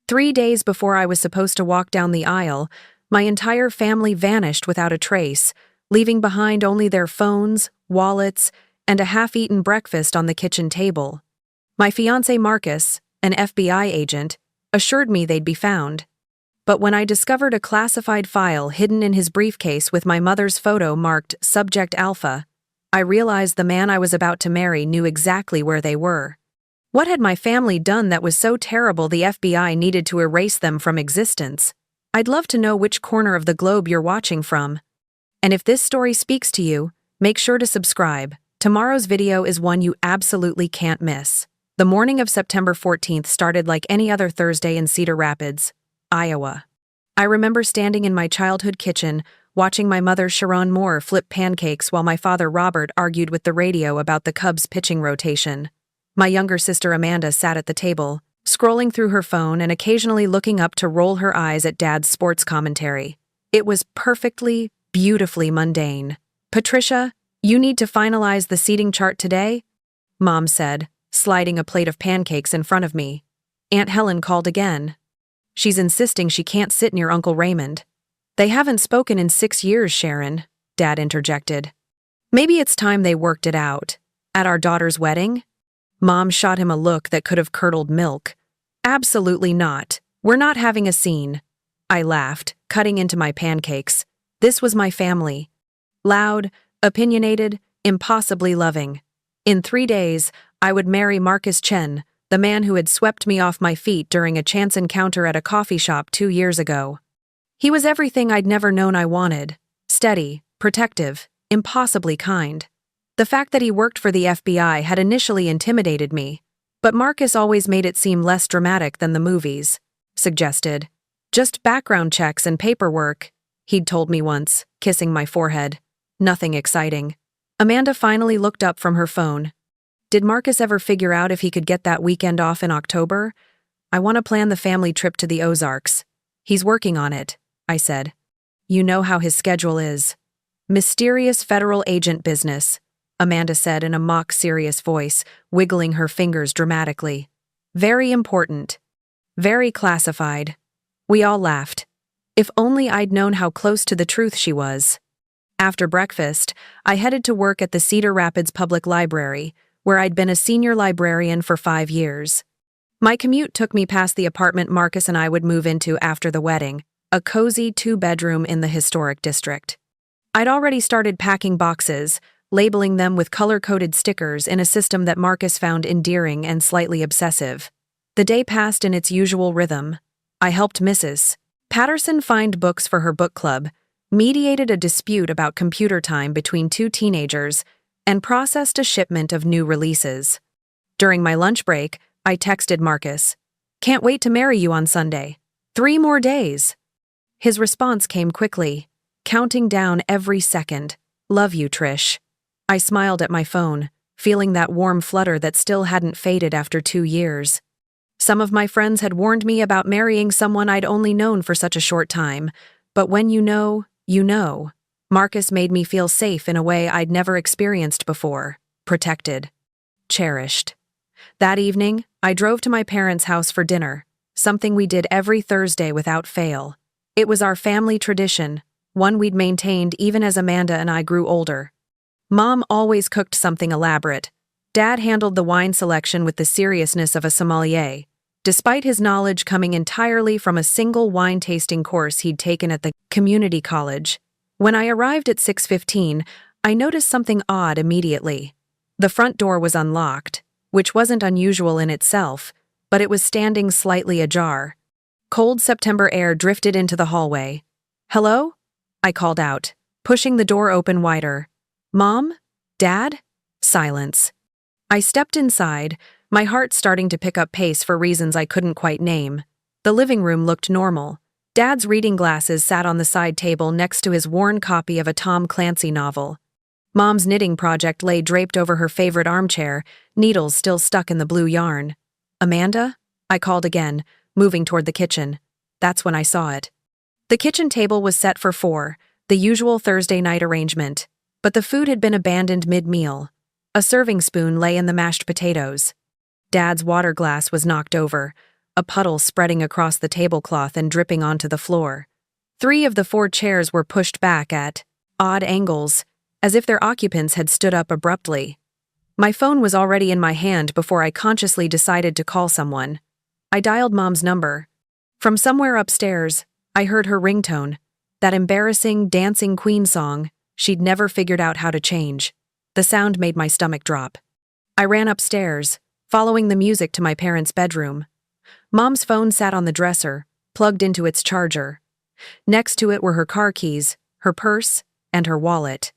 3 days before I was supposed to walk down the aisle, my entire family vanished without a trace, leaving behind only their phones, wallets, and a half-eaten breakfast on the kitchen table. My fiancé Marcus, an FBI agent, assured me they'd be found. But when I discovered a classified file hidden in his briefcase with my mother's photo marked Subject Alpha, I realized the man I was about to marry knew exactly where they were. What had my family done that was so terrible the FBI needed to erase them from existence? I'd love to know which corner of the globe you're watching from. And if this story speaks to you, make sure to subscribe. Tomorrow's video is one you absolutely can't miss. The morning of September 14th started like any other Thursday in Cedar Rapids, Iowa. I remember standing in my childhood kitchen, watching my mother Sharon Moore flip pancakes while my father Robert argued with the radio about the Cubs' pitching rotation. My younger sister Amanda sat at the table, scrolling through her phone and occasionally looking up to roll her eyes at Dad's sports commentary. It was perfectly, beautifully mundane. "Patricia, you need to finalize the seating chart today," Mom said, sliding a plate of pancakes in front of me. Aunt Helen called again. "She's insisting she can't sit near Uncle Raymond." "They haven't spoken in 6 years, Sharon," Dad interjected. "Maybe it's time they worked it out. At our daughter's wedding?" Mom shot him a look that could have curdled milk. "Absolutely not. We're not having a scene." I laughed, cutting into my pancakes. This was my family. Loud, opinionated, impossibly loving. In 3 days, I would marry Marcus Chen, the man who had swept me off my feet during a chance encounter at a coffee shop 2 years ago. He was everything I'd never known I wanted. Steady, protective, impossibly kind. The fact that he worked for the FBI had initially intimidated me, but Marcus always made it seem less dramatic than the movies, suggested. "Just background checks and paperwork," he'd told me once, kissing my forehead. Nothing exciting. Amanda finally looked up from her phone. "Did Marcus ever figure out if he could get that weekend off in October? I want to plan the family trip to the Ozarks." "He's working on it," I said. "You know how his schedule is." "Mysterious federal agent business," Amanda said in a mock-serious voice, wiggling her fingers dramatically. "Very important. Very classified." We all laughed. If only I'd known how close to the truth she was. After breakfast, I headed to work at the Cedar Rapids Public Library, where I'd been a senior librarian for 5 years. My commute took me past the apartment Marcus and I would move into after the wedding, a cozy 2-bedroom in the historic district. I'd already started packing boxes, labeling them with color-coded stickers in a system that Marcus found endearing and slightly obsessive. The day passed in its usual rhythm. I helped Mrs. Patterson find books for her book club, mediated a dispute about computer time between 2 teenagers, and processed a shipment of new releases. During my lunch break, I texted Marcus, "Can't wait to marry you on Sunday. 3 more days." His response came quickly, counting down every second. "Love you, Trish." I smiled at my phone, feeling that warm flutter that still hadn't faded after 2 years. Some of my friends had warned me about marrying someone I'd only known for such a short time, but when you know, you know. Marcus made me feel safe in a way I'd never experienced before, protected, cherished. That evening, I drove to my parents' house for dinner, something we did every Thursday without fail. It was our family tradition, one we'd maintained even as Amanda and I grew older. Mom always cooked something elaborate. Dad handled the wine selection with the seriousness of a sommelier, despite his knowledge coming entirely from a single wine-tasting course he'd taken at the community college. When I arrived at 6:15, I noticed something odd immediately. The front door was unlocked, which wasn't unusual in itself, but it was standing slightly ajar. Cold September air drifted into the hallway. "Hello?" I called out, pushing the door open wider. "Mom? Dad?" Silence. I stepped inside, my heart starting to pick up pace for reasons I couldn't quite name. The living room looked normal. Dad's reading glasses sat on the side table next to his worn copy of a Tom Clancy novel. Mom's knitting project lay draped over her favorite armchair, needles still stuck in the blue yarn. "Amanda?" I called again, moving toward the kitchen. That's when I saw it. The kitchen table was set for 4, the usual Thursday night arrangement, but the food had been abandoned mid-meal. A serving spoon lay in the mashed potatoes. Dad's water glass was knocked over, a puddle spreading across the tablecloth and dripping onto the floor. 3 of the 4 chairs were pushed back at odd angles, as if their occupants had stood up abruptly. My phone was already in my hand before I consciously decided to call someone. I dialed Mom's number. From somewhere upstairs, I heard her ringtone, that embarrassing Dancing Queen song she'd never figured out how to change. The sound made my stomach drop. I ran upstairs, following the music to my parents' bedroom. Mom's phone sat on the dresser, plugged into its charger. Next to it were her car keys, her purse, and her wallet.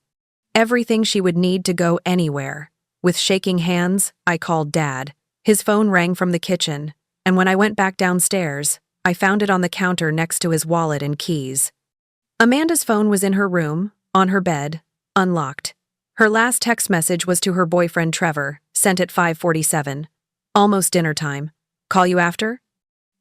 Everything she would need to go anywhere. With shaking hands, I called Dad. His phone rang from the kitchen, and when I went back downstairs, I found it on the counter next to his wallet and keys. Amanda's phone was in her room, on her bed, unlocked. Her last text message was to her boyfriend Trevor, sent at 5:47. Almost dinner time. Call you after?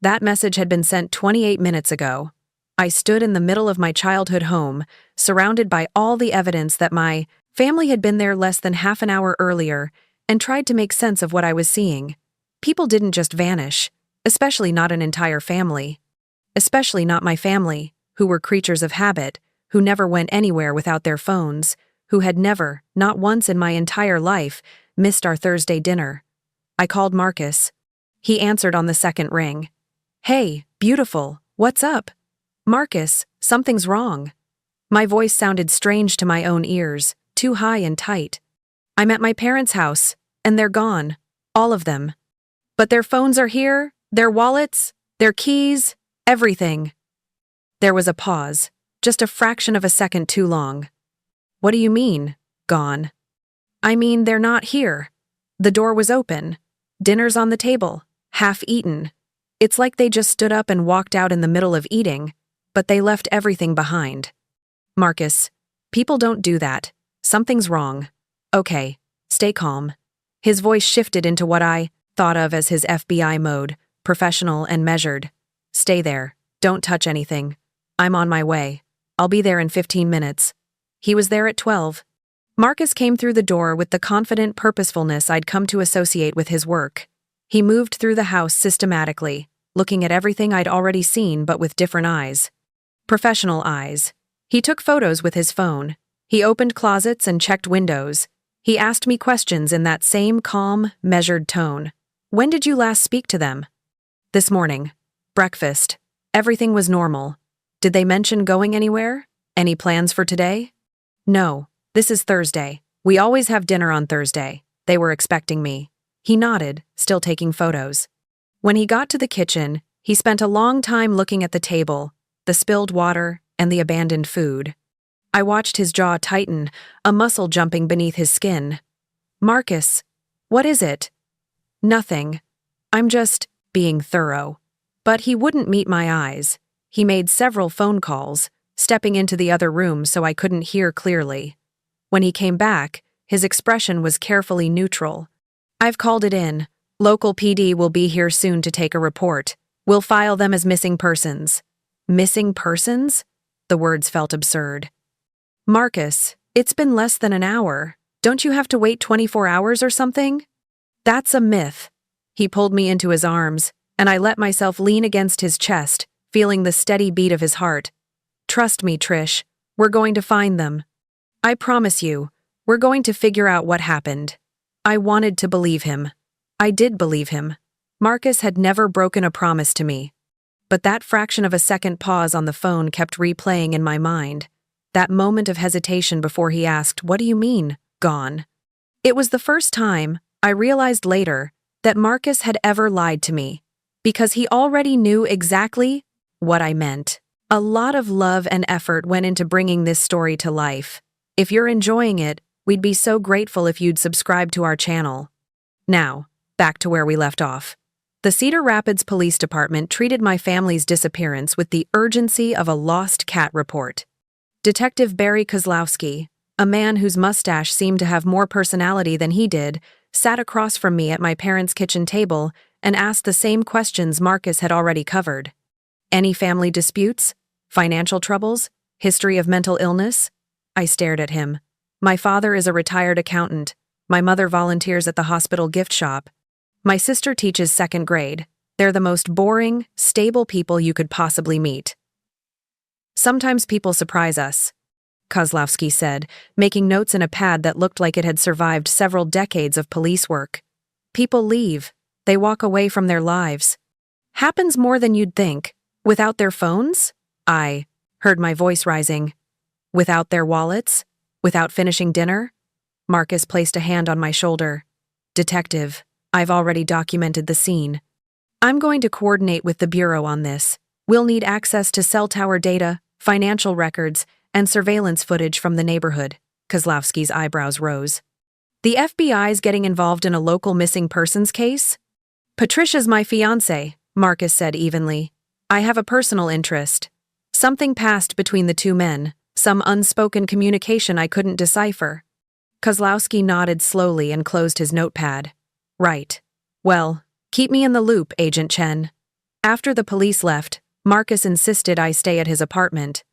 That message had been sent 28 minutes ago. I stood in the middle of my childhood home, surrounded by all the evidence that my family had been there less than half an hour earlier, and tried to make sense of what I was seeing. People didn't just vanish, especially not an entire family. Especially not my family, who were creatures of habit, who never went anywhere without their phones, who had never, not once in my entire life, missed our Thursday dinner. I called Marcus. He answered on the second ring. Hey, beautiful, what's up? Marcus, something's wrong. My voice sounded strange to my own ears, too high and tight. I'm at my parents' house, and they're gone. All of them. But their phones are here, their wallets, their keys, everything. There was a pause, just a fraction of a second too long. What do you mean, gone? I mean, they're not here. The door was open. Dinner's on the table, half eaten. It's like they just stood up and walked out in the middle of eating, but they left everything behind. Marcus, people don't do that. Something's wrong. Okay, stay calm. His voice shifted into what I thought of as his FBI mode, professional and measured. Stay there. Don't touch anything. I'm on my way. I'll be there in 15 minutes. He was there at 12. Marcus came through the door with the confident purposefulness I'd come to associate with his work. He moved through the house systematically, looking at everything I'd already seen but with different eyes. Professional eyes. He took photos with his phone. He opened closets and checked windows. He asked me questions in that same calm, measured tone. When did you last speak to them? This morning. Breakfast. Everything was normal. Did they mention going anywhere? Any plans for today? No. This is Thursday. We always have dinner on Thursday. They were expecting me. He nodded, still taking photos. When he got to the kitchen, he spent a long time looking at the table, the spilled water, and the abandoned food. I watched his jaw tighten, a muscle jumping beneath his skin. Marcus, what is it? Nothing. I'm just being thorough. But he wouldn't meet my eyes. He made several phone calls, stepping into the other room so I couldn't hear clearly. When he came back, his expression was carefully neutral. I've called it in. Local PD will be here soon to take a report. We'll file them as missing persons. Missing persons? The words felt absurd. Marcus, it's been less than an hour. Don't you have to wait 24 hours or something? That's a myth. He pulled me into his arms, and I let myself lean against his chest, feeling the steady beat of his heart. Trust me, Trish. We're going to find them. I promise you, we're going to figure out what happened. I wanted to believe him. I did believe him. Marcus had never broken a promise to me. But that fraction of a second pause on the phone kept replaying in my mind. That moment of hesitation before he asked, "What do you mean, gone?" It was the first time, I realized later, that Marcus had ever lied to me, because he already knew exactly what I meant. A lot of love and effort went into bringing this story to life. If you're enjoying it, we'd be so grateful if you'd subscribe to our channel. Now, back to where we left off. The Cedar Rapids Police Department treated my family's disappearance with the urgency of a lost cat report. Detective Barry Kozlowski, a man whose mustache seemed to have more personality than he did, sat across from me at my parents' kitchen table and asked the same questions Marcus had already covered. Any family disputes? Financial troubles? History of mental illness? I stared at him. My father is a retired accountant. My mother volunteers at the hospital gift shop. My sister teaches second grade. They're the most boring, stable people you could possibly meet. Sometimes people surprise us, Kozlowski said, making notes in a pad that looked like it had survived several decades of police work. People leave. They walk away from their lives. Happens more than you'd think. Without their phones? I heard my voice rising. Without their wallets? Without finishing dinner? Marcus placed a hand on my shoulder. Detective, I've already documented the scene. I'm going to coordinate with the Bureau on this. We'll need access to cell tower data, financial records, and surveillance footage from the neighborhood. Kozlowski's eyebrows rose. The FBI's getting involved in a local missing persons case? Patricia's my fiancé, Marcus said evenly. I have a personal interest. Something passed between the two men, some unspoken communication I couldn't decipher. Kozlowski nodded slowly and closed his notepad. Right. Well, keep me in the loop, Agent Chen. After the police left, Marcus insisted I stay at his apartment.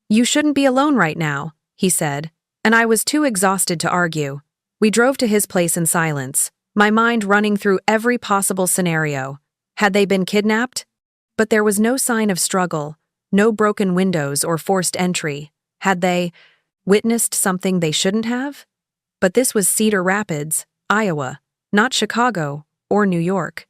You shouldn't be alone right now, he said, and I was too exhausted to argue. We drove to his place in silence, my mind running through every possible scenario. Had they been kidnapped? But there was no sign of struggle, no broken windows or forced entry. Had they witnessed something they shouldn't have? But this was Cedar Rapids, Iowa, not Chicago or New York.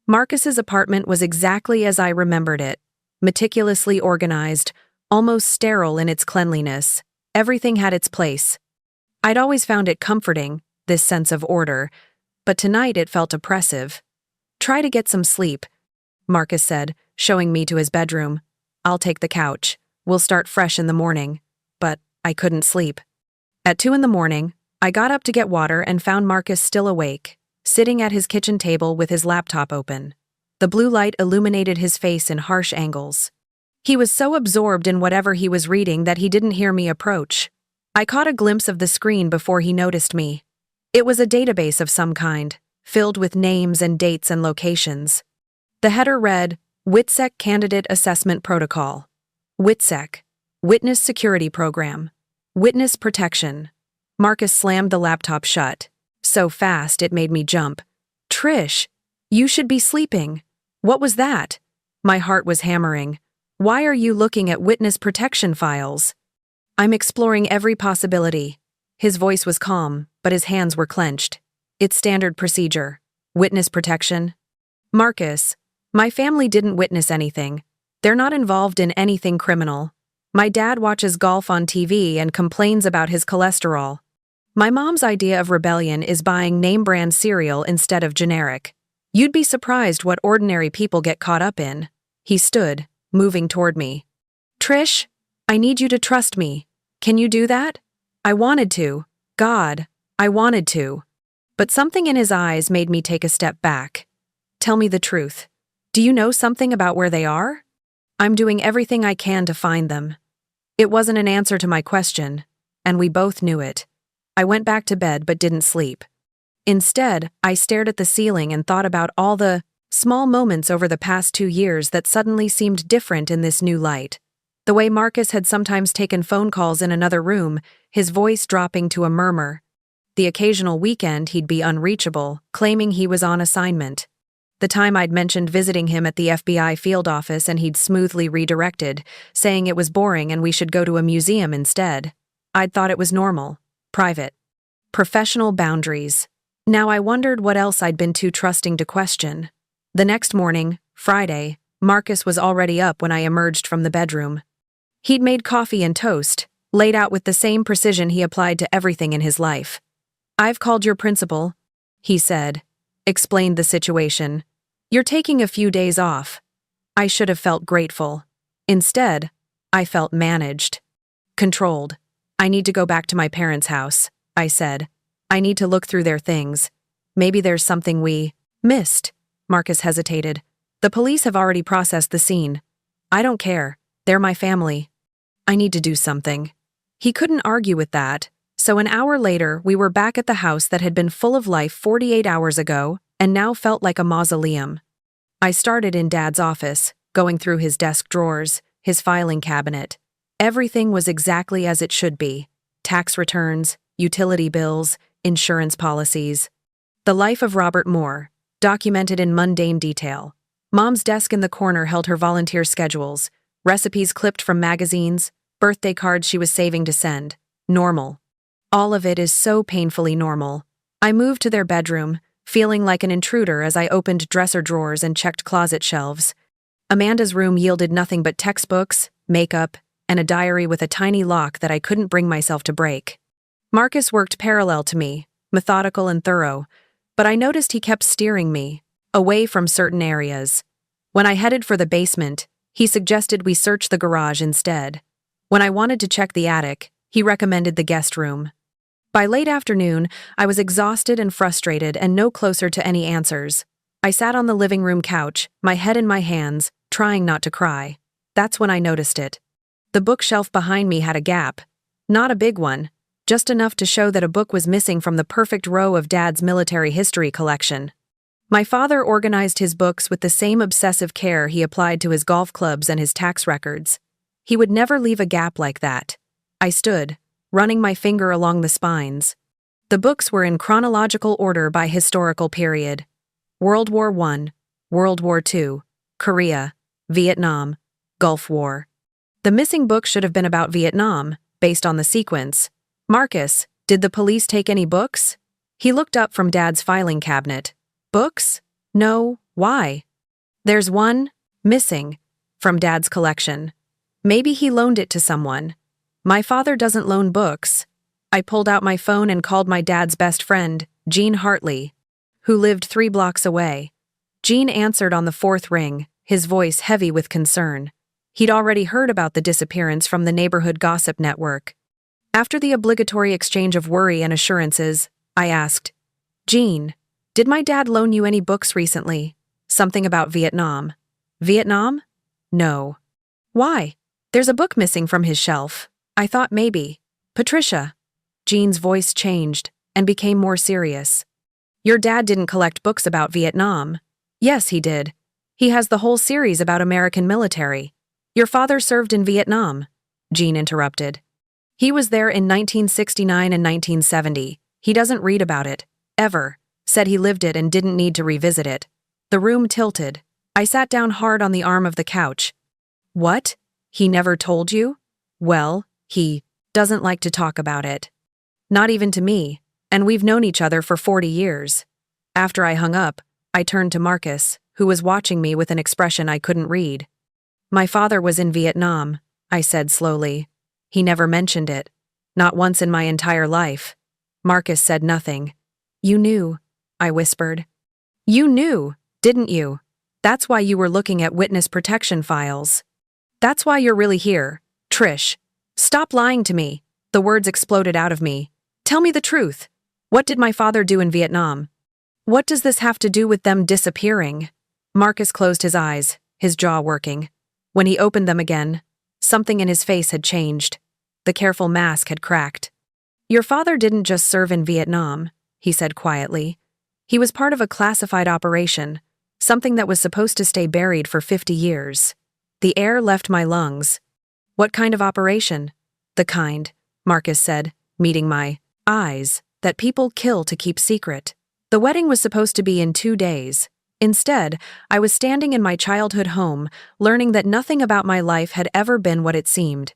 Marcus's apartment was exactly as I remembered it, meticulously organized, almost sterile in its cleanliness. Everything had its place. I'd always found it comforting, this sense of order, but tonight it felt oppressive. Try to get some sleep, Marcus said, showing me to his bedroom. I'll take the couch. We'll start fresh in the morning. But I couldn't sleep. At 2 a.m, I got up to get water and found Marcus still awake, sitting at his kitchen table with his laptop open. The blue light illuminated his face in harsh angles. He was so absorbed in whatever he was reading that he didn't hear me approach. I caught a glimpse of the screen before he noticed me. It was a database of some kind, filled with names and dates and locations. The header read, WITSEC Candidate Assessment Protocol. WITSEC, Witness Security Program. Witness Protection. Marcus slammed the laptop shut. So fast it made me jump. Trish, you should be sleeping. What was that? My heart was hammering. Why are you looking at witness protection files? I'm exploring every possibility. His voice was calm, but his hands were clenched. It's standard procedure. Witness protection. Marcus, my family didn't witness anything. They're not involved in anything criminal. My dad watches golf on TV and complains about his cholesterol. My mom's idea of rebellion is buying name-brand cereal instead of generic. You'd be surprised what ordinary people get caught up in. He stood, moving toward me. Trish, I need you to trust me. Can you do that? I wanted to. God, I wanted to. But something in his eyes made me take a step back. Tell me the truth. Do you know something about where they are? I'm doing everything I can to find them. It wasn't an answer to my question, and we both knew it. I went back to bed but didn't sleep. Instead, I stared at the ceiling and thought about all the small moments over the past 2 years that suddenly seemed different in this new light. The way Marcus had sometimes taken phone calls in another room, his voice dropping to a murmur. The occasional weekend he'd be unreachable, claiming he was on assignment. The time I'd mentioned visiting him at the FBI field office and he'd smoothly redirected, saying it was boring and we should go to a museum instead. I'd thought it was normal, private, professional boundaries. Now I wondered what else I'd been too trusting to question. The next morning, Friday, Marcus was already up when I emerged from the bedroom. He'd made coffee and toast, laid out with the same precision he applied to everything in his life. I've called your principal, he said, explained the situation. You're taking a few days off. I should have felt grateful. Instead, I felt managed. Controlled. I need to go back to my parents' house, I said. I need to look through their things. Maybe there's something we missed. Marcus hesitated. The police have already processed the scene. I don't care. They're my family. I need to do something. He couldn't argue with that, so an hour later we were back at the house that had been full of life 48 hours ago and now felt like a mausoleum. I started in Dad's office, going through his desk drawers, his filing cabinet. Everything was exactly as it should be. Tax returns, utility bills, insurance policies. The life of Robert Moore, documented in mundane detail. Mom's desk in the corner held her volunteer schedules, recipes clipped from magazines, birthday cards she was saving to send. Normal. All of it is so painfully normal. I moved to their bedroom, feeling like an intruder as I opened dresser drawers and checked closet shelves. Amanda's room yielded nothing but textbooks, makeup, and a diary with a tiny lock that I couldn't bring myself to break. Marcus worked parallel to me, methodical and thorough, but I noticed he kept steering me away from certain areas. When I headed for the basement, he suggested we search the garage instead. When I wanted to check the attic, he recommended the guest room. By late afternoon, I was exhausted and frustrated and no closer to any answers. I sat on the living room couch, my head in my hands, trying not to cry. That's when I noticed it. The bookshelf behind me had a gap. Not a big one, just enough to show that a book was missing from the perfect row of Dad's military history collection. My father organized his books with the same obsessive care he applied to his golf clubs and his tax records. He would never leave a gap like that. I stood, running my finger along the spines. The books were in chronological order by historical period. World War I, World War II, Korea, Vietnam, Gulf War. The missing book should have been about Vietnam, based on the sequence. Marcus, did the police take any books? He looked up from Dad's filing cabinet. Books? No, why? There's one, missing, from Dad's collection. Maybe he loaned it to someone. My father doesn't loan books. I pulled out my phone and called my dad's best friend, Jean Hartley, who lived 3 blocks away. Jean answered on the 4th ring, his voice heavy with concern. He'd already heard about the disappearance from the neighborhood gossip network. After the obligatory exchange of worry and assurances, I asked, Jean, did my dad loan you any books recently? Something about Vietnam. Vietnam? No. Why? There's a book missing from his shelf. I thought maybe. Patricia. Jean's voice changed and became more serious. Your dad didn't collect books about Vietnam. Yes, he did. He has the whole series about American military. Your father served in Vietnam, Jean interrupted. He was there in 1969 and 1970. He doesn't read about it, ever. Said he lived it and didn't need to revisit it. The room tilted. I sat down hard on the arm of the couch. What? He never told you? Well, he doesn't like to talk about it. Not even to me, and we've known each other for 40 years. After I hung up, I turned to Marcus, who was watching me with an expression I couldn't read. My father was in Vietnam, I said slowly. He never mentioned it. Not once in my entire life. Marcus said nothing. You knew, I whispered. You knew, didn't you? That's why you were looking at witness protection files. That's why you're really here, Trish. Stop lying to me. The words exploded out of me. Tell me the truth. What did my father do in Vietnam? What does this have to do with them disappearing? Marcus closed his eyes, his jaw working. When he opened them again, something in his face had changed. The careful mask had cracked. Your father didn't just serve in Vietnam, he said quietly. He was part of a classified operation, something that was supposed to stay buried for 50 years. The air left my lungs. What kind of operation? The kind, Marcus said, meeting my eyes, that people kill to keep secret. The wedding was supposed to be in 2 days. Instead, I was standing in my childhood home, learning that nothing about my life had ever been what it seemed.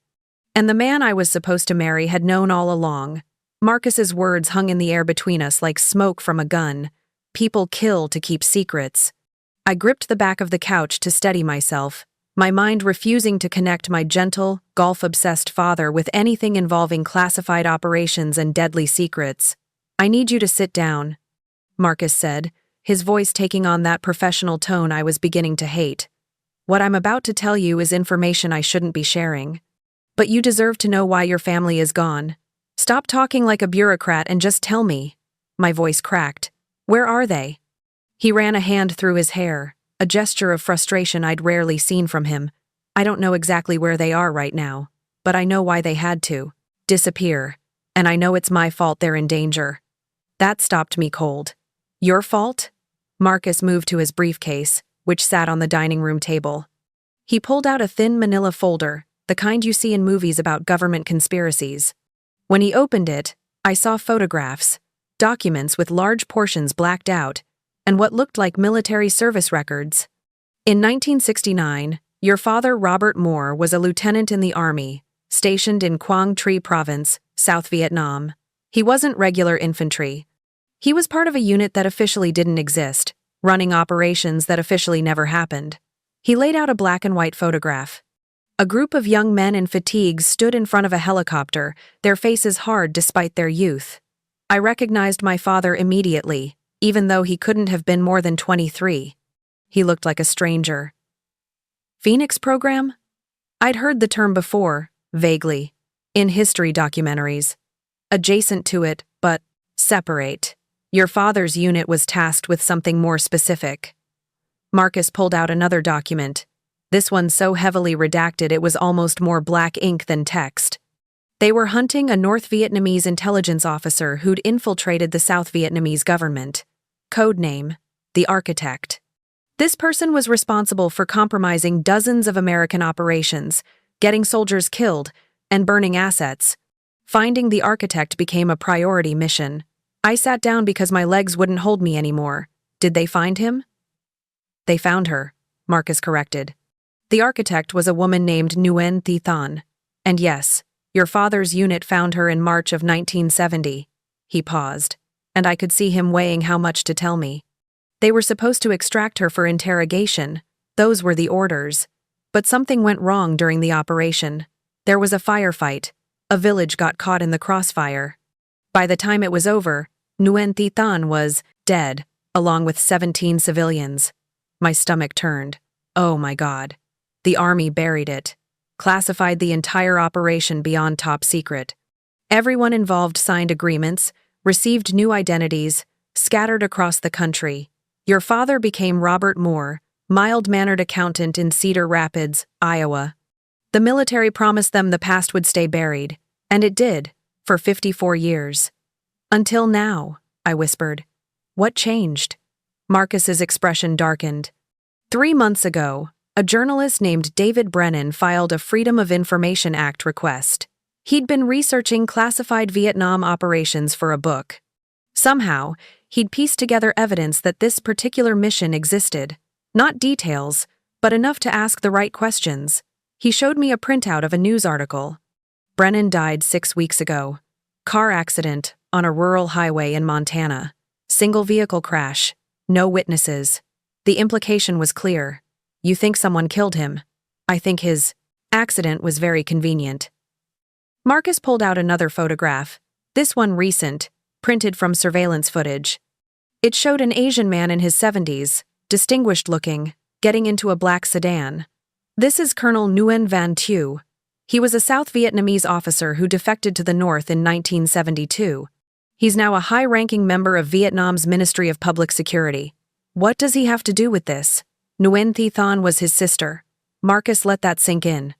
And the man I was supposed to marry had known all along. Marcus's words hung in the air between us like smoke from a gun. People kill to keep secrets. I gripped the back of the couch to steady myself, my mind refusing to connect my gentle, golf-obsessed father with anything involving classified operations and deadly secrets. I need you to sit down, Marcus said, his voice taking on that professional tone I was beginning to hate. What I'm about to tell you is information I shouldn't be sharing. But you deserve to know why your family is gone. Stop talking like a bureaucrat and just tell me. My voice cracked. Where are they? He ran a hand through his hair, a gesture of frustration I'd rarely seen from him. I don't know exactly where they are right now, but I know why they had to disappear, and I know it's my fault they're in danger. That stopped me cold. Your fault? Marcus moved to his briefcase, which sat on the dining room table. He pulled out a thin manila folder, the kind you see in movies about government conspiracies. When he opened it, I saw photographs, documents with large portions blacked out, and what looked like military service records. In 1969, your father, Robert Moore, was a lieutenant in the army, stationed in Quang Tri Province, South Vietnam. He wasn't regular infantry. He was part of a unit that officially didn't exist, running operations that officially never happened. He laid out a black and white photograph. A group of young men in fatigues stood in front of a helicopter, their faces hard despite their youth. I recognized my father immediately, even though he couldn't have been more than 23. He looked like a stranger. Phoenix program? I'd heard the term before, vaguely, in history documentaries. Adjacent to it, but separate. Your father's unit was tasked with something more specific. Marcus pulled out another document. This one so heavily redacted it was almost more black ink than text. They were hunting a North Vietnamese intelligence officer who'd infiltrated the South Vietnamese government. Codename, the Architect. This person was responsible for compromising dozens of American operations, getting soldiers killed, and burning assets. Finding the Architect became a priority mission. I sat down because my legs wouldn't hold me anymore. Did they find him? They found her, Marcus corrected. The Architect was a woman named Nguyen Thi Thanh. And yes, your father's unit found her in March of 1970. He paused, and I could see him weighing how much to tell me. They were supposed to extract her for interrogation. Those were the orders. But something went wrong during the operation. There was a firefight. A village got caught in the crossfire. By the time it was over, Nguyen Thi Thanh was dead, along with 17 civilians. My stomach turned. Oh my God. The army buried it. Classified the entire operation beyond top secret. Everyone involved signed agreements, received new identities, scattered across the country. Your father became Robert Moore, mild-mannered accountant in Cedar Rapids, Iowa. The military promised them the past would stay buried, and it did, for 54 years. Until now, I whispered. What changed? Marcus's expression darkened. 3 months ago, a journalist named David Brennan filed a Freedom of Information Act request. He'd been researching classified Vietnam operations for a book. Somehow, he'd pieced together evidence that this particular mission existed. Not details, but enough to ask the right questions. He showed me a printout of a news article. Brennan died 6 weeks ago. Car accident on a rural highway in Montana. Single vehicle crash. No witnesses. The implication was clear. You think someone killed him. I think his accident was very convenient. Marcus pulled out another photograph. This one recent, printed from surveillance footage. It showed an Asian man in his 70s, distinguished looking, getting into a black sedan. This is Colonel Nguyen Van Thieu. He was a South Vietnamese officer who defected to the North in 1972. He's now a high-ranking member of Vietnam's Ministry of Public Security. What does he have to do with this? Nguyen Thi Thanh was his sister. Marcus let that sink in.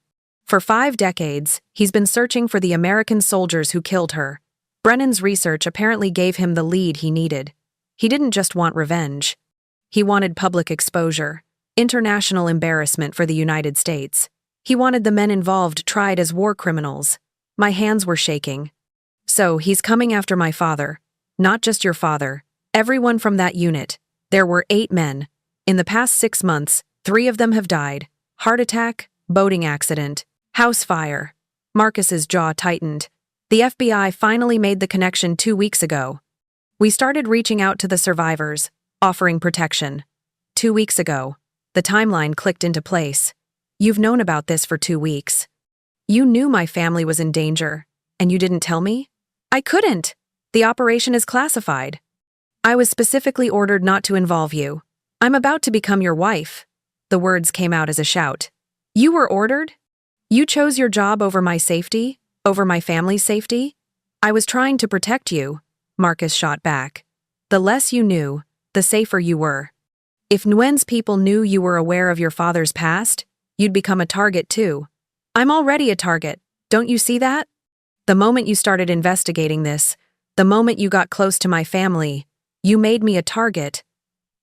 For 5 decades, he's been searching for the American soldiers who killed her. Brennan's research apparently gave him the lead he needed. He didn't just want revenge. He wanted public exposure, international embarrassment for the United States. He wanted the men involved tried as war criminals. My hands were shaking. So, he's coming after my father. Not just your father. Everyone from that unit. There were 8 men. In the past 6 months, 3 of them have died. Heart attack, boating accident, house fire. Marcus's jaw tightened. The FBI finally made the connection 2 weeks ago. We started reaching out to the survivors, offering protection. 2 weeks ago, the timeline clicked into place. You've known about this for 2 weeks. You knew my family was in danger, and you didn't tell me? I couldn't. The operation is classified. I was specifically ordered not to involve you. I'm about to become your wife. The words came out as a shout. You were ordered? You chose your job over my safety? Over my family's safety? I was trying to protect you, Marcus shot back. The less you knew, the safer you were. If Nguyen's people knew you were aware of your father's past, you'd become a target too. I'm already a target, don't you see that? The moment you started investigating this, the moment you got close to my family, you made me a target.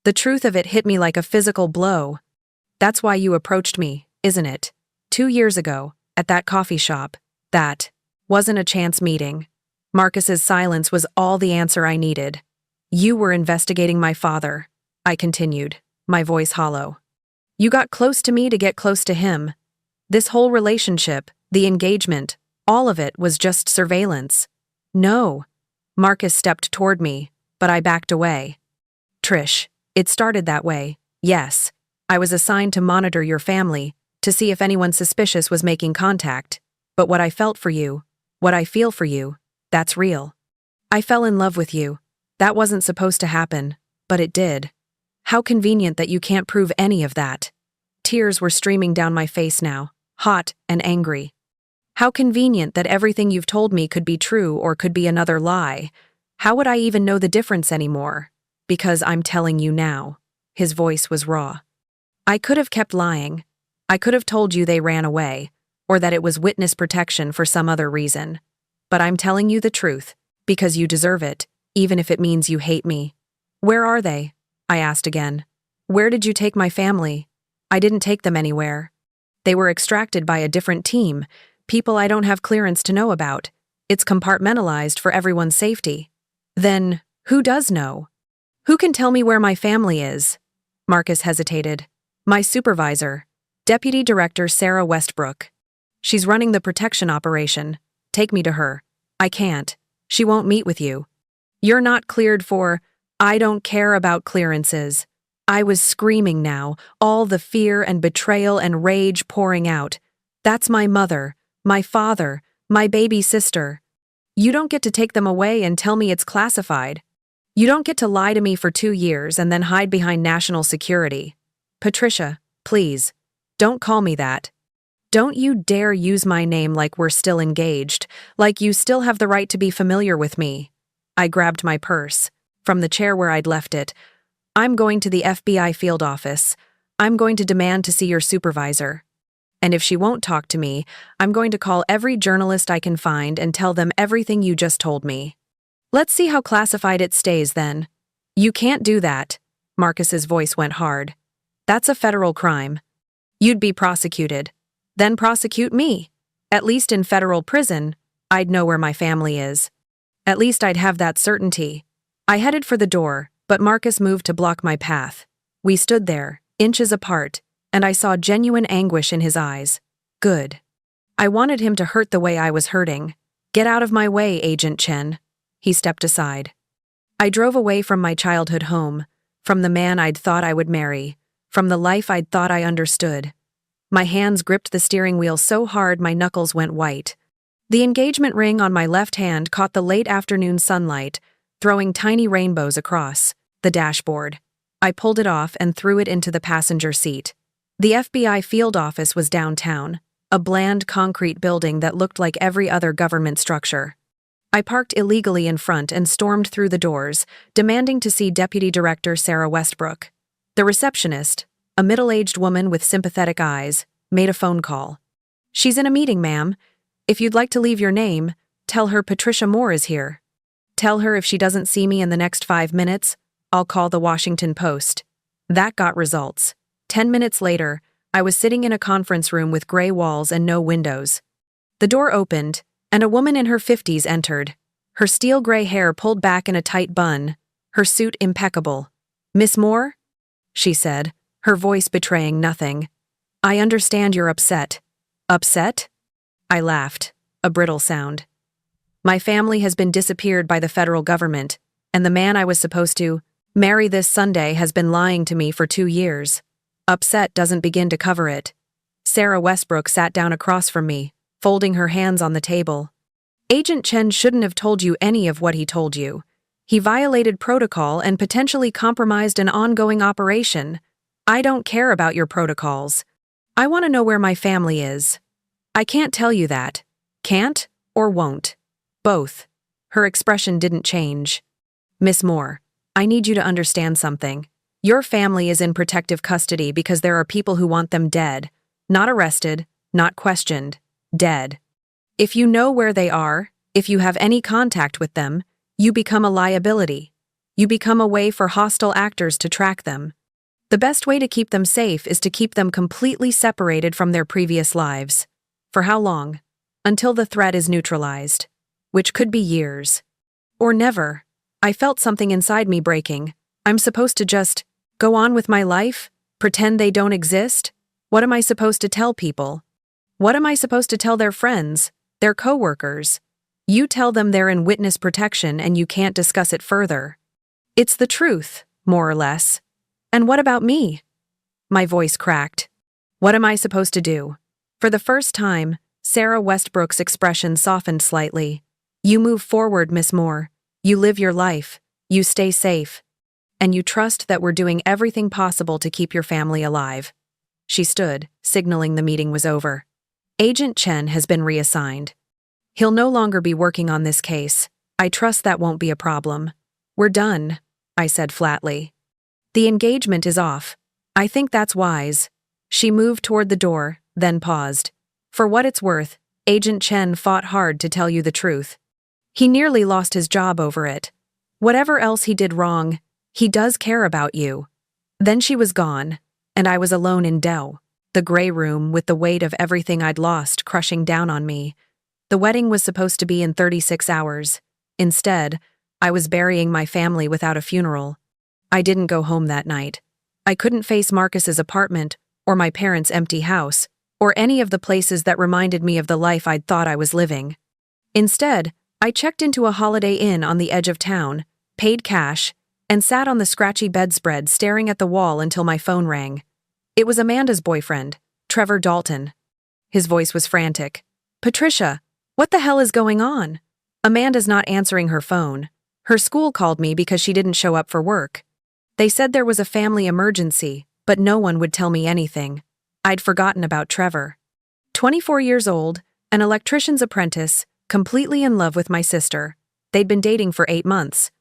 The truth of it hit me like a physical blow. That's why you approached me, isn't it? 2 years ago, at that coffee shop. That wasn't a chance meeting. Marcus's silence was all the answer I needed. You were investigating my father, I continued, my voice hollow. You got close to me to get close to him. This whole relationship, the engagement, all of it was just surveillance. No. Marcus stepped toward me, but I backed away. Trish, it started that way, yes. I was assigned to monitor your family, to see if anyone suspicious was making contact. But what I felt for you, what I feel for you, that's real. I fell in love with you. That wasn't supposed to happen, but it did. How convenient that you can't prove any of that. Tears were streaming down my face now, hot and angry. How convenient that everything you've told me could be true or could be another lie. How would I even know the difference anymore? Because I'm telling you now. His voice was raw. I could have kept lying. I could have told you they ran away, or that it was witness protection for some other reason. But I'm telling you the truth, because you deserve it, even if it means you hate me. Where are they? I asked again. Where did you take my family? I didn't take them anywhere. They were extracted by a different team, people I don't have clearance to know about. It's compartmentalized for everyone's safety. Then, who does know? Who can tell me where my family is? Marcus hesitated. My supervisor, Deputy Director Sarah Westbrook. She's running the protection operation. Take me to her. I can't. She won't meet with you. You're not cleared for... I don't care about clearances. I was screaming now, all the fear and betrayal and rage pouring out. That's my mother, my father, my baby sister. You don't get to take them away and tell me it's classified. You don't get to lie to me for 2 years and then hide behind national security. Patricia, please, don't call me that. Don't you dare use my name like we're still engaged, like you still have the right to be familiar with me. I grabbed my purse, from the chair where I'd left it. I'm going to the FBI field office. I'm going to demand to see your supervisor. And if she won't talk to me, I'm going to call every journalist I can find and tell them everything you just told me. Let's see how classified it stays then. You can't do that. Marcus's voice went hard. That's a federal crime. You'd be prosecuted. Then prosecute me. At least in federal prison, I'd know where my family is. At least I'd have that certainty. I headed for the door, but Marcus moved to block my path. We stood there, inches apart, and I saw genuine anguish in his eyes. Good. I wanted him to hurt the way I was hurting. Get out of my way, Agent Chen. He stepped aside. I drove away from my childhood home, from the man I'd thought I would marry, from the life I'd thought I understood. My hands gripped the steering wheel so hard my knuckles went white. The engagement ring on my left hand caught the late afternoon sunlight, throwing tiny rainbows across the dashboard. I pulled it off and threw it into the passenger seat. The FBI field office was downtown, a bland concrete building that looked like every other government structure. I parked illegally in front and stormed through the doors, demanding to see Deputy Director Sarah Westbrook. The receptionist, a middle-aged woman with sympathetic eyes, made a phone call. She's in a meeting, ma'am. If you'd like to leave your name, tell her Patricia Moore is here. Tell her if she doesn't see me in the next 5 minutes, I'll call the Washington Post. That got results. 10 minutes later, I was sitting in a conference room with gray walls and no windows. The door opened, and a woman in her 50s entered. Her steel gray hair pulled back in a tight bun, her suit impeccable. Miss Moore? She said, her voice betraying nothing. I understand you're upset. Upset? I laughed, a brittle sound. My family has been disappeared by the federal government, and the man I was supposed to marry this Sunday has been lying to me for 2 years. Upset doesn't begin to cover it. Sarah Westbrook sat down across from me, folding her hands on the table. Agent Chen shouldn't have told you any of what he told you. He violated protocol and potentially compromised an ongoing operation. I don't care about your protocols. I want to know where my family is. I can't tell you that. Can't or won't. Both. Her expression didn't change. Miss Moore, I need you to understand something. Your family is in protective custody because there are people who want them dead. Not arrested, not questioned. Dead. If you know where they are, if you have any contact with them, you become a liability. You become a way for hostile actors to track them. The best way to keep them safe is to keep them completely separated from their previous lives. For how long? Until the threat is neutralized. Which could be years. Or never. I felt something inside me breaking. I'm supposed to just go on with my life? Pretend they don't exist? What am I supposed to tell people? What am I supposed to tell their friends, their coworkers? You tell them they're in witness protection and you can't discuss it further. It's the truth, more or less. And what about me? My voice cracked. What am I supposed to do? For the first time, Sarah Westbrook's expression softened slightly. You move forward, Miss Moore. You live your life. You stay safe. And you trust that we're doing everything possible to keep your family alive. She stood, signaling the meeting was over. Agent Chen has been reassigned. He'll no longer be working on this case. I trust that won't be a problem. We're done, I said flatly. The engagement is off. I think that's wise. She moved toward the door, then paused. For what it's worth, Agent Chen fought hard to tell you the truth. He nearly lost his job over it. Whatever else he did wrong, he does care about you. Then she was gone, and I was alone in Dell, the gray room with the weight of everything I'd lost crushing down on me. The wedding was supposed to be in 36 hours. Instead, I was burying my family without a funeral. I didn't go home that night. I couldn't face Marcus's apartment, or my parents' empty house, or any of the places that reminded me of the life I'd thought I was living. Instead, I checked into a Holiday Inn on the edge of town, paid cash, and sat on the scratchy bedspread staring at the wall until my phone rang. It was Amanda's boyfriend, Trevor Dalton. His voice was frantic. Patricia, what the hell is going on? Amanda's not answering her phone. Her school called me because she didn't show up for work. They said there was a family emergency, but no one would tell me anything. I'd forgotten about Trevor. 24 years old, an electrician's apprentice, completely in love with my sister. They'd been dating for 8 months.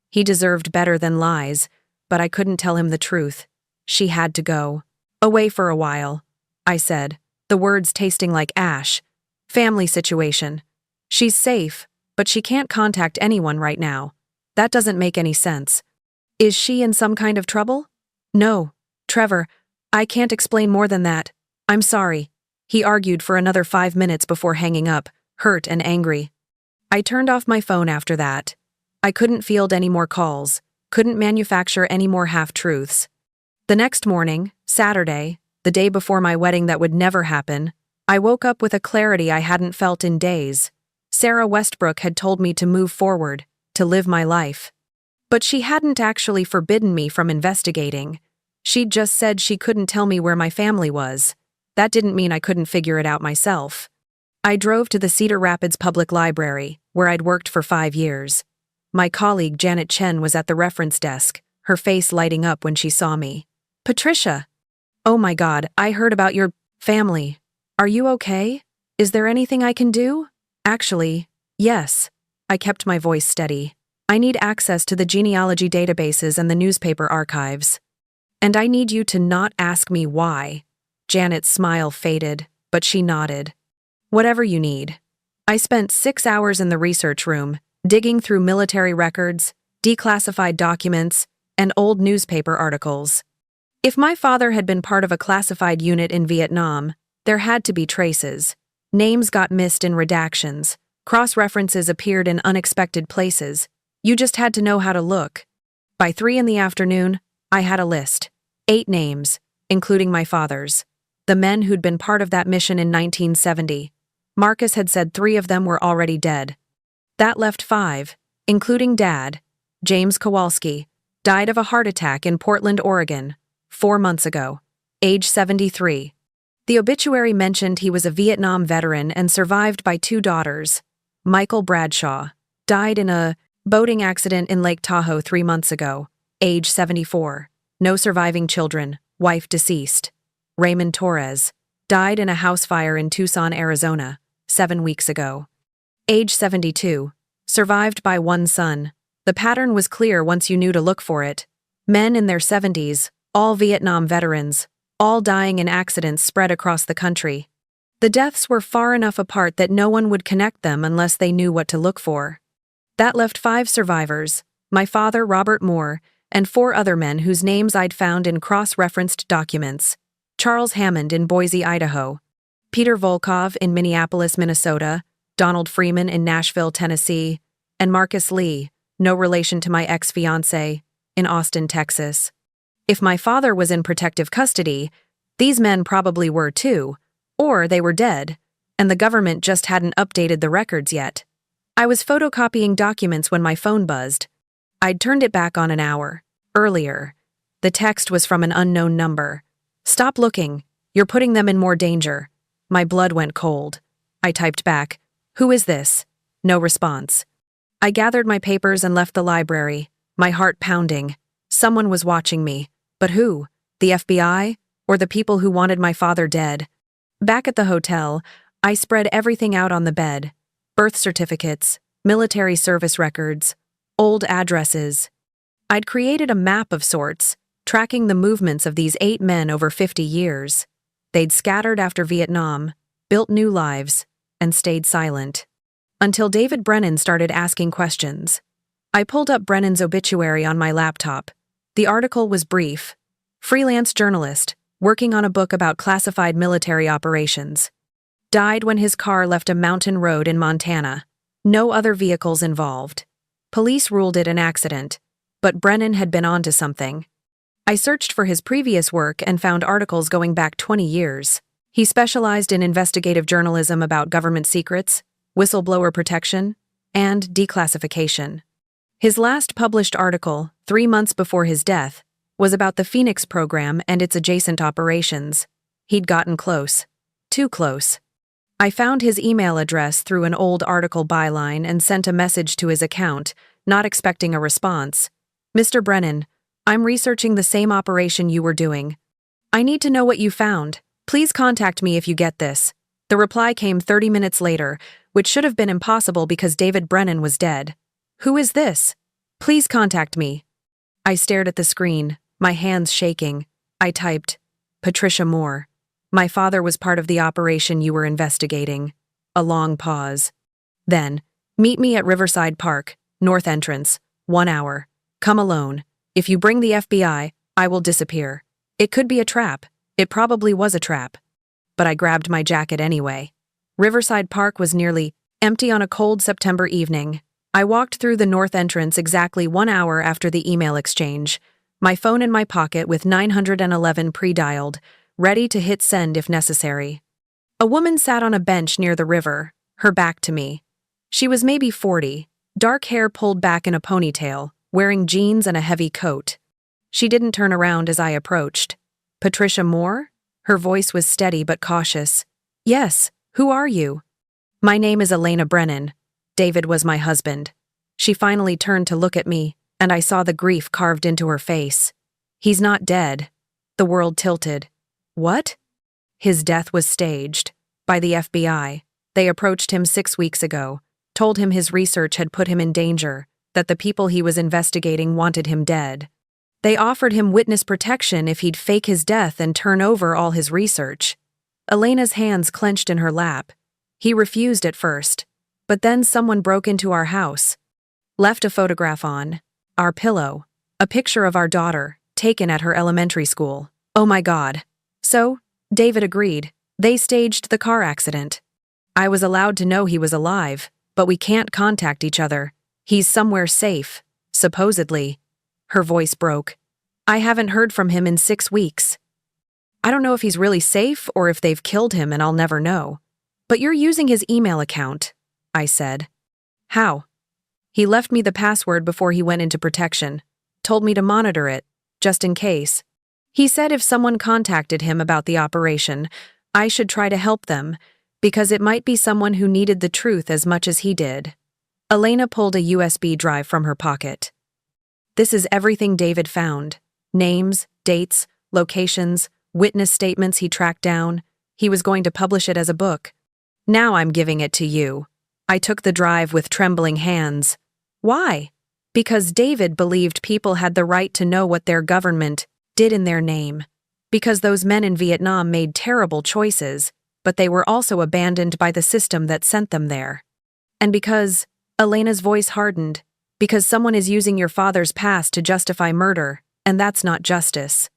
He deserved better than lies, but I couldn't tell him the truth. She had to go. Away for a while, I said, the words tasting like ash. Family situation. She's safe, but she can't contact anyone right now. That doesn't make any sense. Is she in some kind of trouble? No, Trevor, I can't explain more than that. I'm sorry. He argued for another 5 minutes before hanging up, hurt and angry. I turned off my phone after that. I couldn't field any more calls, couldn't manufacture any more half-truths. The next morning, Saturday, the day before my wedding that would never happen, I woke up with a clarity I hadn't felt in days. Sarah Westbrook had told me to move forward, to live my life. But she hadn't actually forbidden me from investigating. She'd just said she couldn't tell me where my family was. That didn't mean I couldn't figure it out myself. I drove to the Cedar Rapids Public Library, where I'd worked for 5 years. My colleague Janet Chen was at the reference desk, her face lighting up when she saw me. Patricia! Oh my God, I heard about your family. Are you okay? Is there anything I can do? Actually, yes. I kept my voice steady. I need access to the genealogy databases and the newspaper archives. And I need you to not ask me why. Janet's smile faded, but she nodded. Whatever you need. I spent 6 hours in the research room, digging through military records, declassified documents, and old newspaper articles. If my father had been part of a classified unit in Vietnam, there had to be traces. Names got missed in redactions. Cross-references appeared in unexpected places. You just had to know how to look. By 3 in the afternoon, I had a list. 8 names, including my father's. The men who'd been part of that mission in 1970. Marcus had said 3 of them were already dead. That left 5, including Dad. James Kowalski died of a heart attack in Portland, Oregon, 4 months ago, age 73. The obituary mentioned he was a Vietnam veteran and survived by 2 daughters. Michael Bradshaw died in a boating accident in Lake Tahoe 3 months ago, age 74. No surviving children, wife deceased. Raymond Torres died in a house fire in Tucson, Arizona, 7 weeks ago. Age 72, survived by 1 son. The pattern was clear once you knew to look for it. Men in their 70s, all Vietnam veterans, all dying in accidents spread across the country. The deaths were far enough apart that no one would connect them unless they knew what to look for. That left 5 survivors, my father, Robert Moore, and 4 other men whose names I'd found in cross-referenced documents. Charles Hammond in Boise, Idaho. Peter Volkov in Minneapolis, Minnesota. Donald Freeman in Nashville, Tennessee. And Marcus Lee, no relation to my ex-fiancé, in Austin, Texas. If my father was in protective custody, these men probably were too, or they were dead, and the government just hadn't updated the records yet. I was photocopying documents when my phone buzzed. I'd turned it back on an hour earlier. The text was from an unknown number. "Stop looking. You're putting them in more danger." My blood went cold. I typed back, "Who is this?" No response. I gathered my papers and left the library, my heart pounding. Someone was watching me. But who? The FBI? Or the people who wanted my father dead? Back at the hotel, I spread everything out on the bed. Birth certificates, military service records, old addresses. I'd created a map of sorts, tracking the movements of these 8 men over 50 years. They'd scattered after Vietnam, built new lives, and stayed silent. Until David Brennan started asking questions. I pulled up Brennan's obituary on my laptop. The article was brief. Freelance journalist, working on a book about classified military operations. Died when his car left a mountain road in Montana. No other vehicles involved. Police ruled it an accident, but Brennan had been onto something. I searched for his previous work and found articles going back 20 years. He specialized in investigative journalism about government secrets, whistleblower protection, and declassification. His last published article, 3 months before his death, was about the Phoenix program and its adjacent operations. He'd gotten close. Too close. I found his email address through an old article byline and sent a message to his account, not expecting a response. "Mr. Brennan, I'm researching the same operation you were doing. I need to know what you found. Please contact me if you get this." The reply came 30 minutes later, which should have been impossible because David Brennan was dead. "Who is this? Please contact me." I stared at the screen, my hands shaking. I typed, "Patricia Moore. My father was part of the operation you were investigating." A long pause. Then, "Meet me at Riverside Park, North Entrance, 1 hour. Come alone. If you bring the FBI, I will disappear." It could be a trap. It probably was a trap. But I grabbed my jacket anyway. Riverside Park was nearly empty on a cold September evening. I walked through the north entrance exactly 1 hour after the email exchange, my phone in my pocket with 911 pre-dialed, ready to hit send if necessary. A woman sat on a bench near the river, her back to me. She was maybe 40, dark hair pulled back in a ponytail, wearing jeans and a heavy coat. She didn't turn around as I approached. "Patricia Moore?" Her voice was steady but cautious. "Yes, who are you?" "My name is Elena Brennan. David was my husband." She finally turned to look at me, and I saw the grief carved into her face. "He's not dead." The world tilted. "What?" "His death was staged. By the FBI. They approached him 6 weeks ago, told him his research had put him in danger, that the people he was investigating wanted him dead. They offered him witness protection if he'd fake his death and turn over all his research." Elena's hands clenched in her lap. "He refused at first. But then someone broke into our house. Left a photograph on our pillow, a picture of our daughter, taken at her elementary school. Oh my God." So, David agreed. They staged the car accident. I was allowed to know he was alive, but we can't contact each other. He's somewhere safe, supposedly. Her voice broke. "I haven't heard from him in 6 weeks. I don't know if he's really safe or if they've killed him and I'll never know. But you're using his email account," I said. "How?" "He left me the password before he went into protection. Told me to monitor it, just in case. He said if someone contacted him about the operation, I should try to help them, because it might be someone who needed the truth as much as he did." Elena pulled a USB drive from her pocket. "This is everything David found. Names, dates, locations, witness statements he tracked down. He was going to publish it as a book. Now I'm giving it to you." I took the drive with trembling hands. "Why?" "Because David believed people had the right to know what their government did in their name. Because those men in Vietnam made terrible choices, but they were also abandoned by the system that sent them there. And because," Elena's voice hardened, "because someone is using your father's past to justify murder, and that's not justice.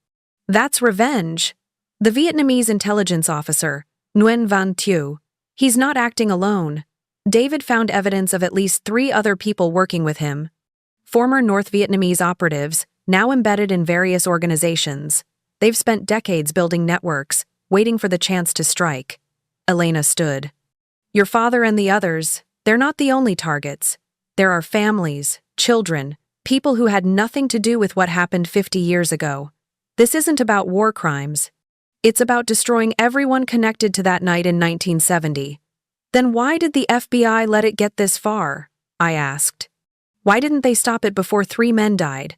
That's revenge. The Vietnamese intelligence officer, Nguyen Van Thieu, he's not acting alone. David found evidence of at least 3 other people working with him. Former North Vietnamese operatives, now embedded in various organizations. They've spent decades building networks, waiting for the chance to strike. Elena stood. Your father and the others, they're not the only targets. There are families, children, people who had nothing to do with what happened 50 years ago. This isn't about war crimes. It's about destroying everyone connected to that night in 1970. Then why did the FBI let it get this far? I asked. Why didn't they stop it before 3 men died?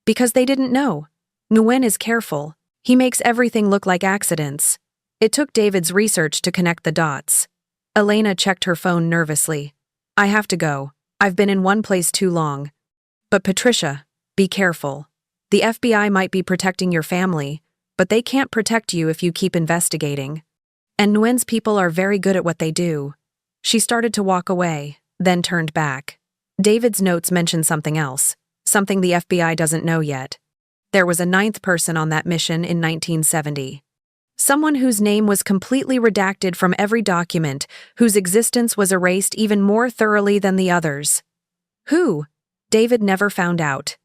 Because they didn't know. Nguyen is careful. He makes everything look like accidents. It took David's research to connect the dots. Elena checked her phone nervously. I have to go. I've been in one place too long. But Patricia, be careful. The FBI might be protecting your family, but they can't protect you if you keep investigating. And Nguyen's people are very good at what they do. She started to walk away, then turned back. David's notes mentioned something else, something the FBI doesn't know yet. There was a 9th person on that mission in 1970. Someone whose name was completely redacted from every document, whose existence was erased even more thoroughly than the others. Who? David never found out.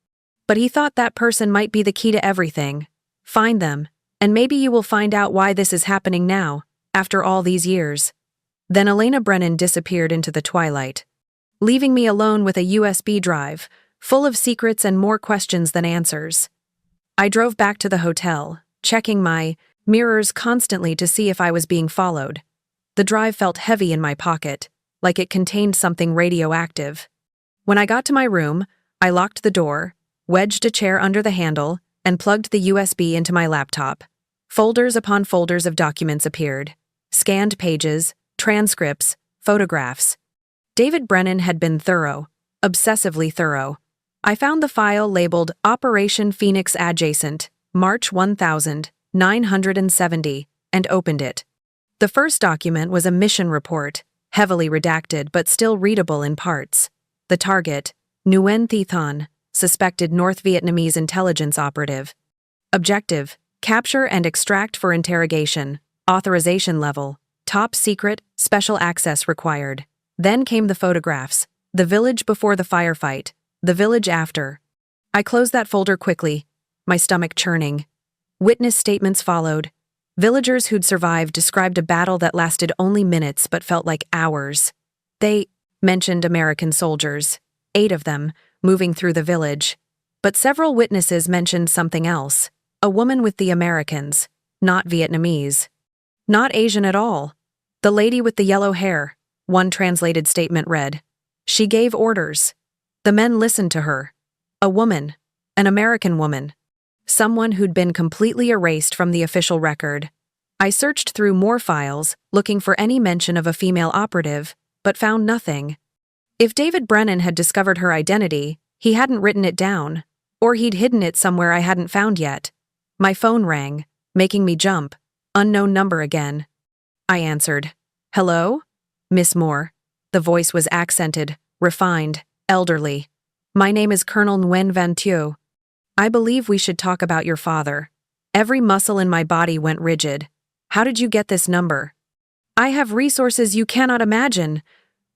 But he thought that person might be the key to everything. Find them, and maybe you will find out why this is happening now, after all these years. Then Elena Brennan disappeared into the twilight, leaving me alone with a USB drive, full of secrets and more questions than answers. I drove back to the hotel, checking my mirrors constantly to see if I was being followed. The drive felt heavy in my pocket, like it contained something radioactive. When I got to my room, I locked the door, wedged a chair under the handle, and plugged the USB into my laptop. Folders upon folders of documents appeared. Scanned pages, transcripts, photographs. David Brennan had been thorough, obsessively thorough. I found the file labeled Operation Phoenix Adjacent, March 1970, and opened it. The first document was a mission report, heavily redacted but still readable in parts. The target, Nguyen Thi Thanh, suspected North Vietnamese intelligence operative. Objective, capture and extract for interrogation. Authorization level, top secret, special access required. Then came the photographs, the village before the firefight, the village after. I closed that folder quickly, my stomach churning. Witness statements followed. Villagers who'd survived described a battle that lasted only minutes but felt like hours. They mentioned American soldiers, 8 of them, moving through the village. But several witnesses mentioned something else, a woman with the Americans, not Vietnamese. Not Asian at all. The lady with the yellow hair, one translated statement read. She gave orders. The men listened to her. A woman, an American woman. Someone who'd been completely erased from the official record. I searched through more files, looking for any mention of a female operative, but found nothing. If David Brennan had discovered her identity, he hadn't written it down, or he'd hidden it somewhere I hadn't found yet. My phone rang, making me jump. Unknown number again. I answered. Hello? Miss Moore. The voice was accented, refined, elderly. My name is Colonel Nguyen Van Thieu. I believe we should talk about your father. Every muscle in my body went rigid. How did you get this number? I have resources you cannot imagine,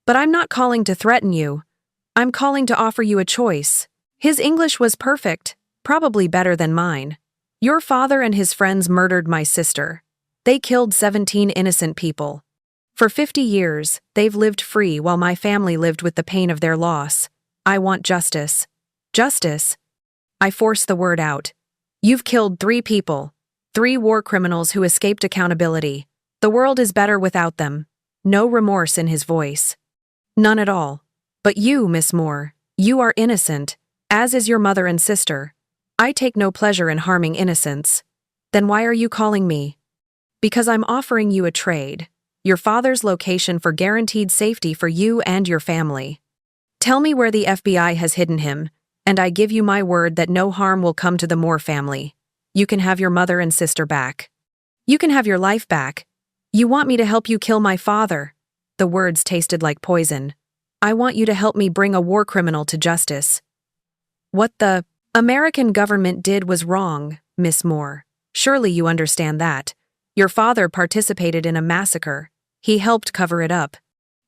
but I'm not calling to threaten you. I'm calling to offer you a choice. His English was perfect, probably better than mine. Your father and his friends murdered my sister. They killed 17 innocent people. For 50 years, they've lived free while my family lived with the pain of their loss. I want justice. Justice? I forced the word out. You've killed 3 people. 3 war criminals who escaped accountability. The world is better without them. No remorse in his voice. None at all. But you, Miss Moore, you are innocent, as is your mother and sister. I take no pleasure in harming innocents. Then why are you calling me? Because I'm offering you a trade. Your father's location for guaranteed safety for you and your family. Tell me where the FBI has hidden him, and I give you my word that no harm will come to the Moore family. You can have your mother and sister back. You can have your life back. You want me to help you kill my father. The words tasted like poison. I want you to help me bring a war criminal to justice. What the American government did was wrong, Miss Moore. Surely you understand that. Your father participated in a massacre. He helped cover it up.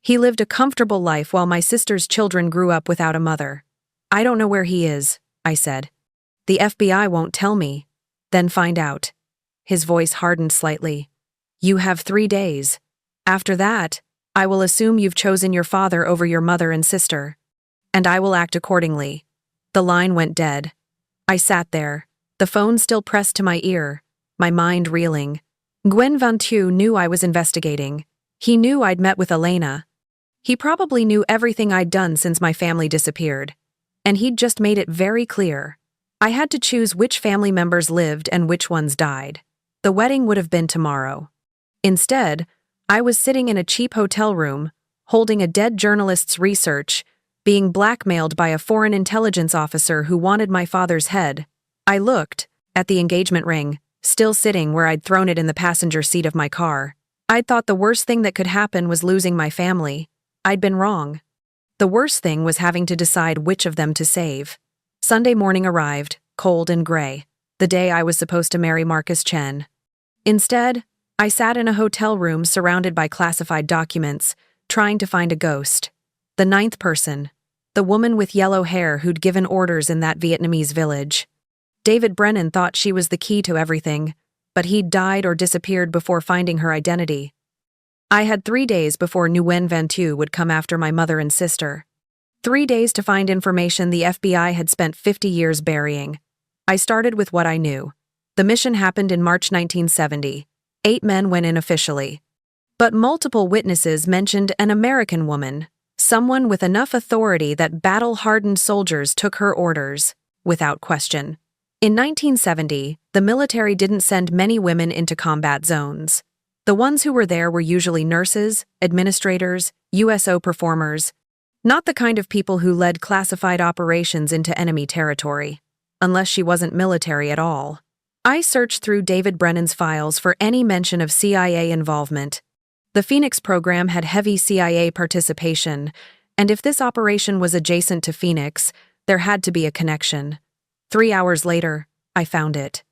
He lived a comfortable life while my sister's children grew up without a mother. I don't know where he is, I said. The FBI won't tell me. Then find out. His voice hardened slightly. You have 3 days. After that, I will assume you've chosen your father over your mother and sister. And I will act accordingly. The line went dead. I sat there, the phone still pressed to my ear, my mind reeling. Gwen Ventu knew I was investigating. He knew I'd met with Elena. He probably knew everything I'd done since my family disappeared. And he'd just made it very clear. I had to choose which family members lived and which ones died. The wedding would have been tomorrow. Instead, I was sitting in a cheap hotel room, holding a dead journalist's research, being blackmailed by a foreign intelligence officer who wanted my father's head. I looked at the engagement ring, still sitting where I'd thrown it in the passenger seat of my car. I'd thought the worst thing that could happen was losing my family. I'd been wrong. The worst thing was having to decide which of them to save. Sunday morning arrived, cold and gray, the day I was supposed to marry Marcus Chen. Instead, I sat in a hotel room surrounded by classified documents, trying to find a ghost. The 9th person, the woman with yellow hair who'd given orders in that Vietnamese village. David Brennan thought she was the key to everything, but he'd died or disappeared before finding her identity. I had 3 days before Nguyen Van Tu would come after my mother and sister. 3 days to find information the FBI had spent 50 years burying. I started with what I knew. The mission happened in March 1970. 8 men went in officially. But multiple witnesses mentioned an American woman, someone with enough authority that battle-hardened soldiers took her orders, without question. In 1970, the military didn't send many women into combat zones. The ones who were there were usually nurses, administrators, USO performers, not the kind of people who led classified operations into enemy territory, unless she wasn't military at all. I searched through David Brennan's files for any mention of CIA involvement. The Phoenix program had heavy CIA participation, and if this operation was adjacent to Phoenix, there had to be a connection. 3 hours later, I found it.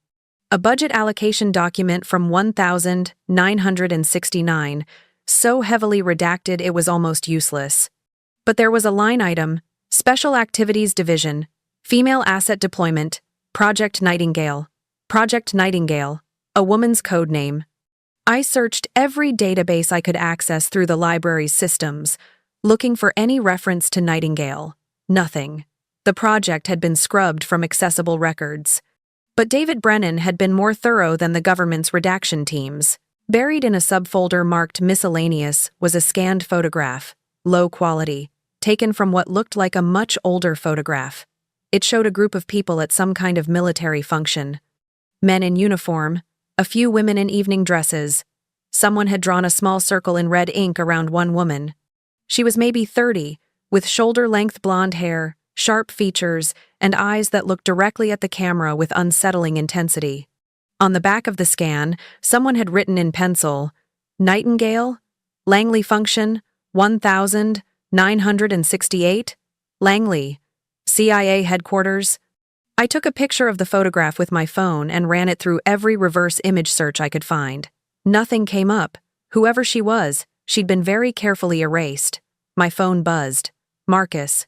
A budget allocation document from 1969, so heavily redacted it was almost useless. But there was a line item, Special Activities Division, Female Asset Deployment, Project Nightingale. Project Nightingale, a woman's code name. I searched every database I could access through the library's systems, looking for any reference to Nightingale. Nothing. The project had been scrubbed from accessible records. But David Brennan had been more thorough than the government's redaction teams. Buried in a subfolder marked Miscellaneous was a scanned photograph, low quality, taken from what looked like a much older photograph. It showed a group of people at some kind of military function. Men in uniform, a few women in evening dresses. Someone had drawn a small circle in red ink around one woman. She was maybe 30, with shoulder-length blonde hair, sharp features, and eyes that looked directly at the camera with unsettling intensity. On the back of the scan, someone had written in pencil, Nightingale, Langley Function, 1968, Langley, CIA Headquarters. I took a picture of the photograph with my phone and ran it through every reverse image search I could find. Nothing came up. Whoever she was, she'd been very carefully erased. My phone buzzed. Marcus.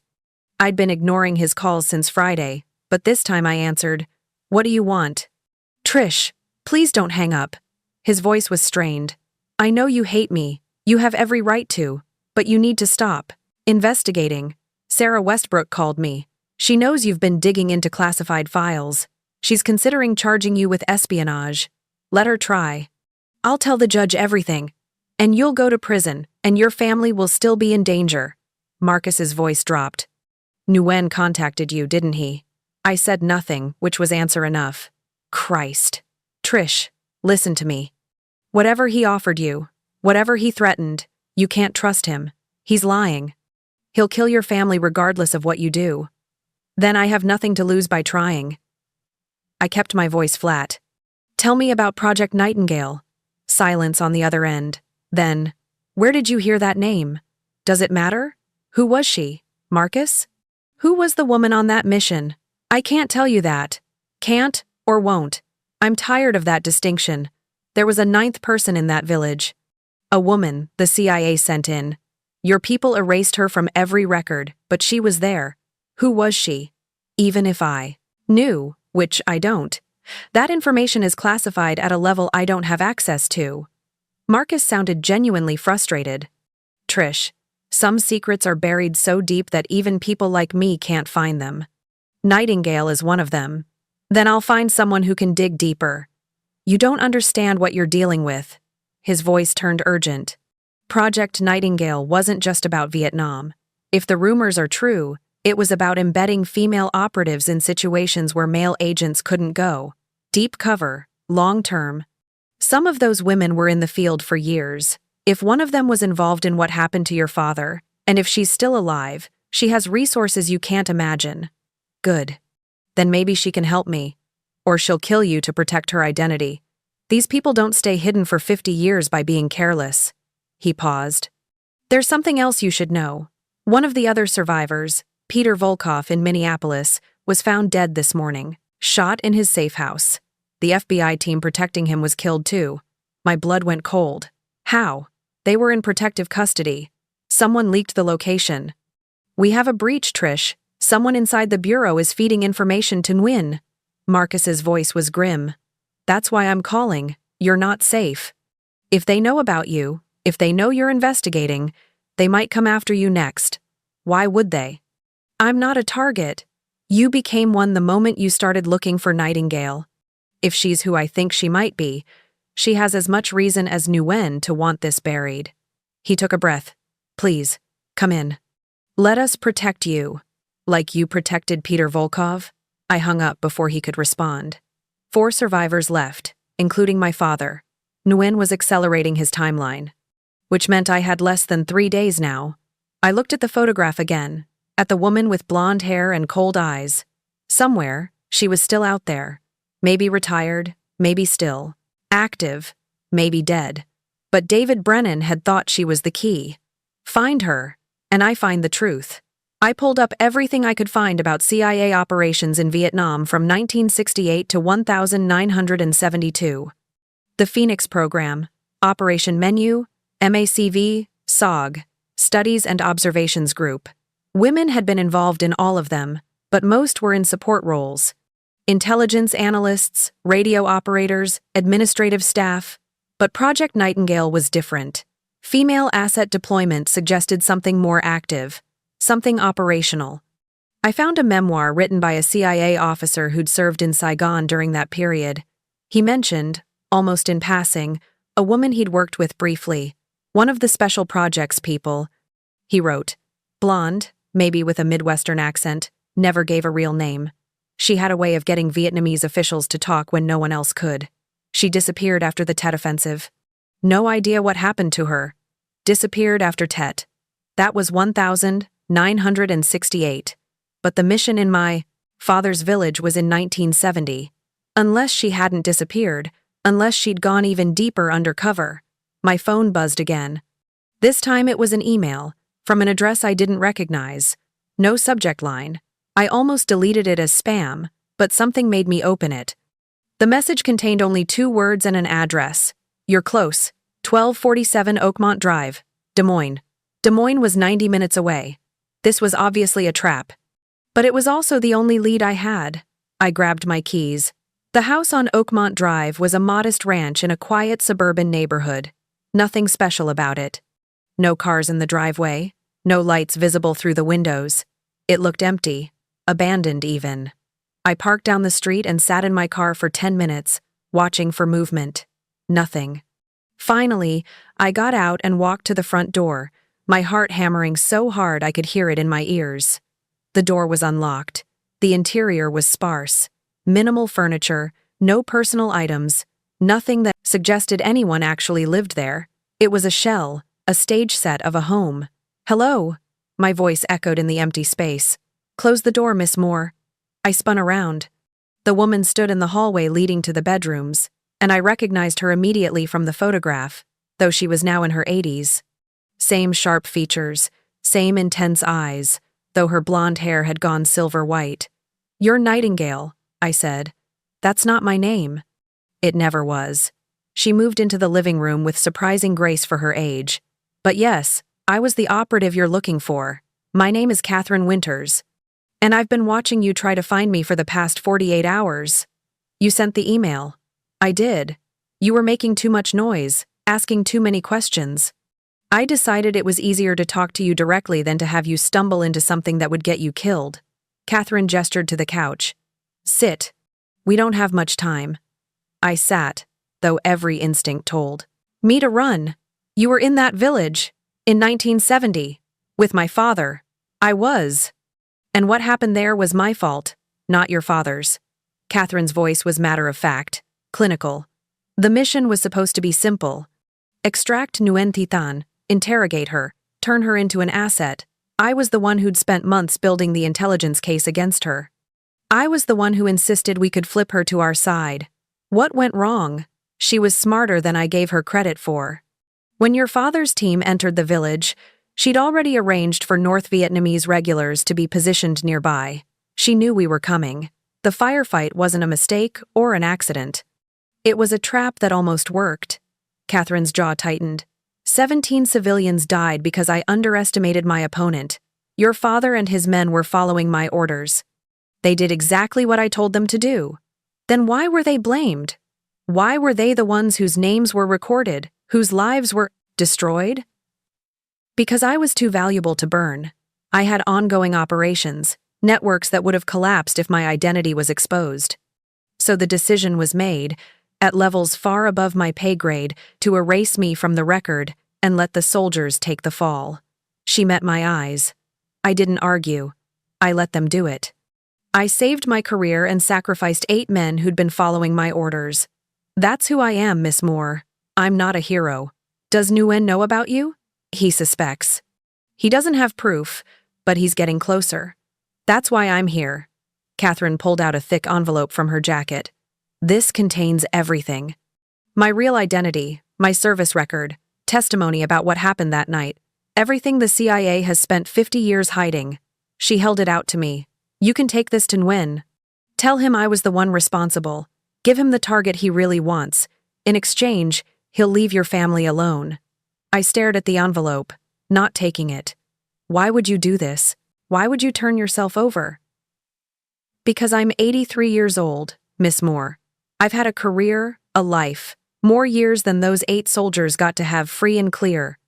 I'd been ignoring his calls since Friday, but this time I answered, What do you want? Trish, please don't hang up. His voice was strained. I know you hate me. You have every right to. But you need to stop. Investigating. Sarah Westbrook called me. She knows you've been digging into classified files. She's considering charging you with espionage. Let her try. I'll tell the judge everything. And you'll go to prison, and your family will still be in danger. Marcus's voice dropped. Nguyen contacted you, didn't he? I said nothing, which was answer enough. Christ. Trish, listen to me. Whatever he offered you, whatever he threatened, you can't trust him. He's lying. He'll kill your family regardless of what you do. Then I have nothing to lose by trying. I kept my voice flat. Tell me about Project Nightingale. Silence on the other end. Then, where did you hear that name? Does it matter? Who was she? Marcus? Who was the woman on that mission? I can't tell you that. Can't or won't. I'm tired of that distinction. There was a 9th person in that village. A woman the CIA sent in. Your people erased her from every record, but she was there. Who was she? Even if I knew, which I don't. That information is classified at a level I don't have access to. Marcus sounded genuinely frustrated. Trish, some secrets are buried so deep that even people like me can't find them. Nightingale is one of them. Then I'll find someone who can dig deeper. You don't understand what you're dealing with. His voice turned urgent. Project Nightingale wasn't just about Vietnam. If the rumors are true, it was about embedding female operatives in situations where male agents couldn't go. Deep cover, long-term. Some of those women were in the field for years. If one of them was involved in what happened to your father, and if she's still alive, she has resources you can't imagine. Good. Then maybe she can help me. Or she'll kill you to protect her identity. These people don't stay hidden for 50 years by being careless. He paused. There's something else you should know. One of the other survivors, Peter Volkov in Minneapolis, was found dead this morning, shot in his safe house. The FBI team protecting him was killed too. My blood went cold. How? They were in protective custody. Someone leaked the location. We have a breach, Trish. Someone inside the bureau is feeding information to Nguyen. Marcus's voice was grim. That's why I'm calling. You're not safe. If they know about you, if they know you're investigating, they might come after you next. Why would they? I'm not a target. You became one the moment you started looking for Nightingale. If she's who I think she might be, she has as much reason as Nguyen to want this buried. He took a breath. Please, come in. Let us protect you. Like you protected Peter Volkov? I hung up before he could respond. 4 survivors left, including my father. Nguyen was accelerating his timeline, which meant I had less than 3 days now. I looked at the photograph again, at the woman with blonde hair and cold eyes. Somewhere, she was still out there. Maybe retired, maybe still. Active, maybe dead. But David Brennan had thought she was the key. Find her, and I find the truth. I pulled up everything I could find about CIA operations in Vietnam from 1968 to 1972. The Phoenix Program, Operation Menu, MACV, SOG, Studies and Observations Group. Women had been involved in all of them, but most were in support roles. Intelligence analysts, radio operators, administrative staff. But Project Nightingale was different. Female asset deployment suggested something more active, something operational. I found a memoir written by a CIA officer who'd served in Saigon during that period. He mentioned, almost in passing, a woman he'd worked with briefly, one of the special projects people. He wrote, blonde, maybe with a Midwestern accent, never gave a real name. She had a way of getting Vietnamese officials to talk when no one else could. She disappeared after the Tet Offensive. No idea what happened to her. Disappeared after Tet. That was 1968. But the mission in my father's village was in 1970. Unless she hadn't disappeared, unless she'd gone even deeper undercover. My phone buzzed again. This time it was an email, from an address I didn't recognize. No subject line. I almost deleted it as spam, but something made me open it. The message contained only 2 words and an address. You're close. 1247 Oakmont Drive, Des Moines. Des Moines was 90 minutes away. This was obviously a trap. But it was also the only lead I had. I grabbed my keys. The house on Oakmont Drive was a modest ranch in a quiet suburban neighborhood. Nothing special about it. No cars in the driveway, no lights visible through the windows. It looked empty, abandoned even. I parked down the street and sat in my car for 10 minutes, watching for movement. Nothing. Finally, I got out and walked to the front door, my heart hammering so hard I could hear it in my ears. The door was unlocked. The interior was sparse. Minimal furniture, no personal items, nothing that suggested anyone actually lived there. It was a shell, a stage set of a home. Hello? My voice echoed in the empty space. Close the door, Miss Moore. I spun around. The woman stood in the hallway leading to the bedrooms, and I recognized her immediately from the photograph, though she was now in her 80s. Same sharp features, same intense eyes, though her blonde hair had gone silver white. You're Nightingale, I said. That's not my name. It never was. She moved into the living room with surprising grace for her age. But yes, I was the operative you're looking for. My name is Catherine Winters. And I've been watching you try to find me for the past 48 hours. You sent the email. I did. You were making too much noise, asking too many questions. I decided it was easier to talk to you directly than to have you stumble into something that would get you killed. Catherine gestured to the couch. Sit. We don't have much time. I sat, though every instinct told me to run. You were in that village, in 1970, with my father. I was. And what happened there was my fault, not your father's. Catherine's voice was matter-of-fact, clinical. The mission was supposed to be simple. Extract Nguyen Thi Thanh, interrogate her, turn her into an asset. I was the one who'd spent months building the intelligence case against her. I was the one who insisted we could flip her to our side. What went wrong? She was smarter than I gave her credit for. When your father's team entered the village, she'd already arranged for North Vietnamese regulars to be positioned nearby. She knew we were coming. The firefight wasn't a mistake or an accident. It was a trap that almost worked. Catherine's jaw tightened. 17 civilians died because I underestimated my opponent. Your father and his men were following my orders. They did exactly what I told them to do. Then why were they blamed? Why were they the ones whose names were recorded, whose lives were destroyed? Because I was too valuable to burn. I had ongoing operations, networks that would have collapsed if my identity was exposed. So the decision was made, at levels far above my pay grade, to erase me from the record and let the soldiers take the fall. She met my eyes. I didn't argue. I let them do it. I saved my career and sacrificed 8 men who'd been following my orders. That's who I am, Miss Moore. I'm not a hero. Does Nguyen know about you? He suspects. He doesn't have proof, but he's getting closer. That's why I'm here. Catherine pulled out a thick envelope from her jacket. This contains everything. My real identity, my service record, testimony about what happened that night. Everything the CIA has spent 50 years hiding. She held it out to me. You can take this to Nguyen. Tell him I was the one responsible. Give him the target he really wants. In exchange, he'll leave your family alone. I stared at the envelope, not taking it. Why would you do this? Why would you turn yourself over? Because I'm 83 years old, Miss Moore. I've had a career, a life, more years than those 8 soldiers got to have free and clear.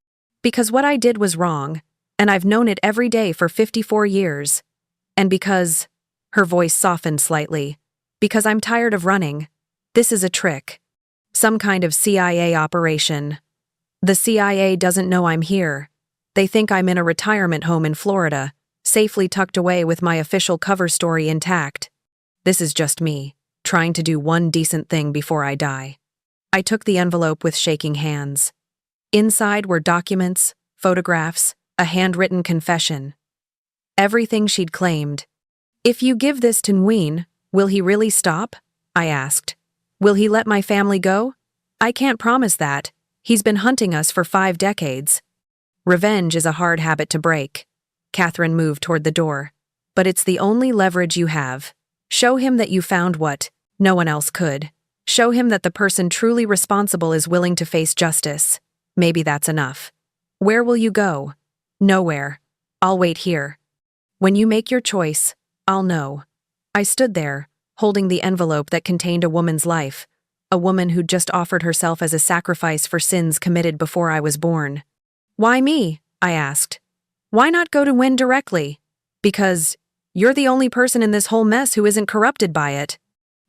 Because what I did was wrong, and I've known it every day for 54 years. And because, her voice softened slightly, because I'm tired of running. This is a trick. Some kind of CIA operation. The CIA doesn't know I'm here. They think I'm in a retirement home in Florida, safely tucked away with my official cover story intact. This is just me, trying to do one decent thing before I die. I took the envelope with shaking hands. Inside were documents, photographs, a handwritten confession. Everything she'd claimed. If you give this to Nguyen, will he really stop? I asked. Will he let my family go? I can't promise that. He's been hunting us for 5 decades. Revenge is a hard habit to break. Catherine moved toward the door. But it's the only leverage you have. Show him that you found what no one else could. Show him that the person truly responsible is willing to face justice. Maybe that's enough. Where will you go? Nowhere. I'll wait here. When you make your choice, I'll know. I stood there, holding the envelope that contained a woman's life, a woman who'd just offered herself as a sacrifice for sins committed before I was born. Why me? I asked. Why not go to Nguyen directly? Because you're the only person in this whole mess who isn't corrupted by it.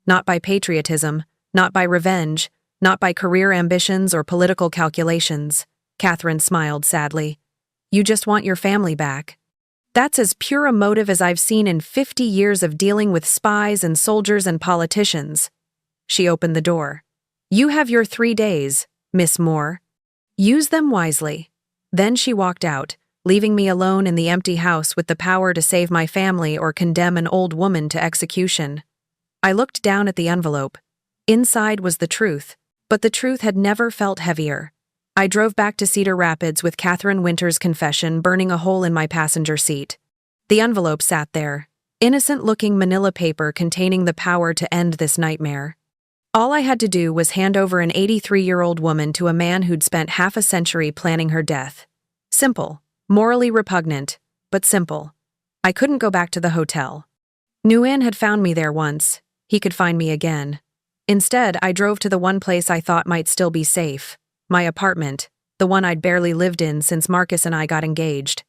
Not by patriotism, not by revenge, not by career ambitions or political calculations. Catherine smiled sadly. You just want your family back. That's as pure a motive as I've seen in 50 years of dealing with spies and soldiers and politicians. She opened the door. You have your 3 days, Miss Moore. Use them wisely. Then she walked out, leaving me alone in the empty house with the power to save my family or condemn an old woman to execution. I looked down at the envelope. Inside was the truth, but the truth had never felt heavier. I drove back to Cedar Rapids with Catherine Winter's confession burning a hole in my passenger seat. The envelope sat there, innocent-looking manila paper containing the power to end this nightmare. All I had to do was hand over an 83-year-old woman to a man who'd spent half a century planning her death. Simple, morally repugnant, but simple. I couldn't go back to the hotel. Nguyen had found me there once. He could find me again. Instead, I drove to the one place I thought might still be safe. My apartment, the one I'd barely lived in since Marcus and I got engaged.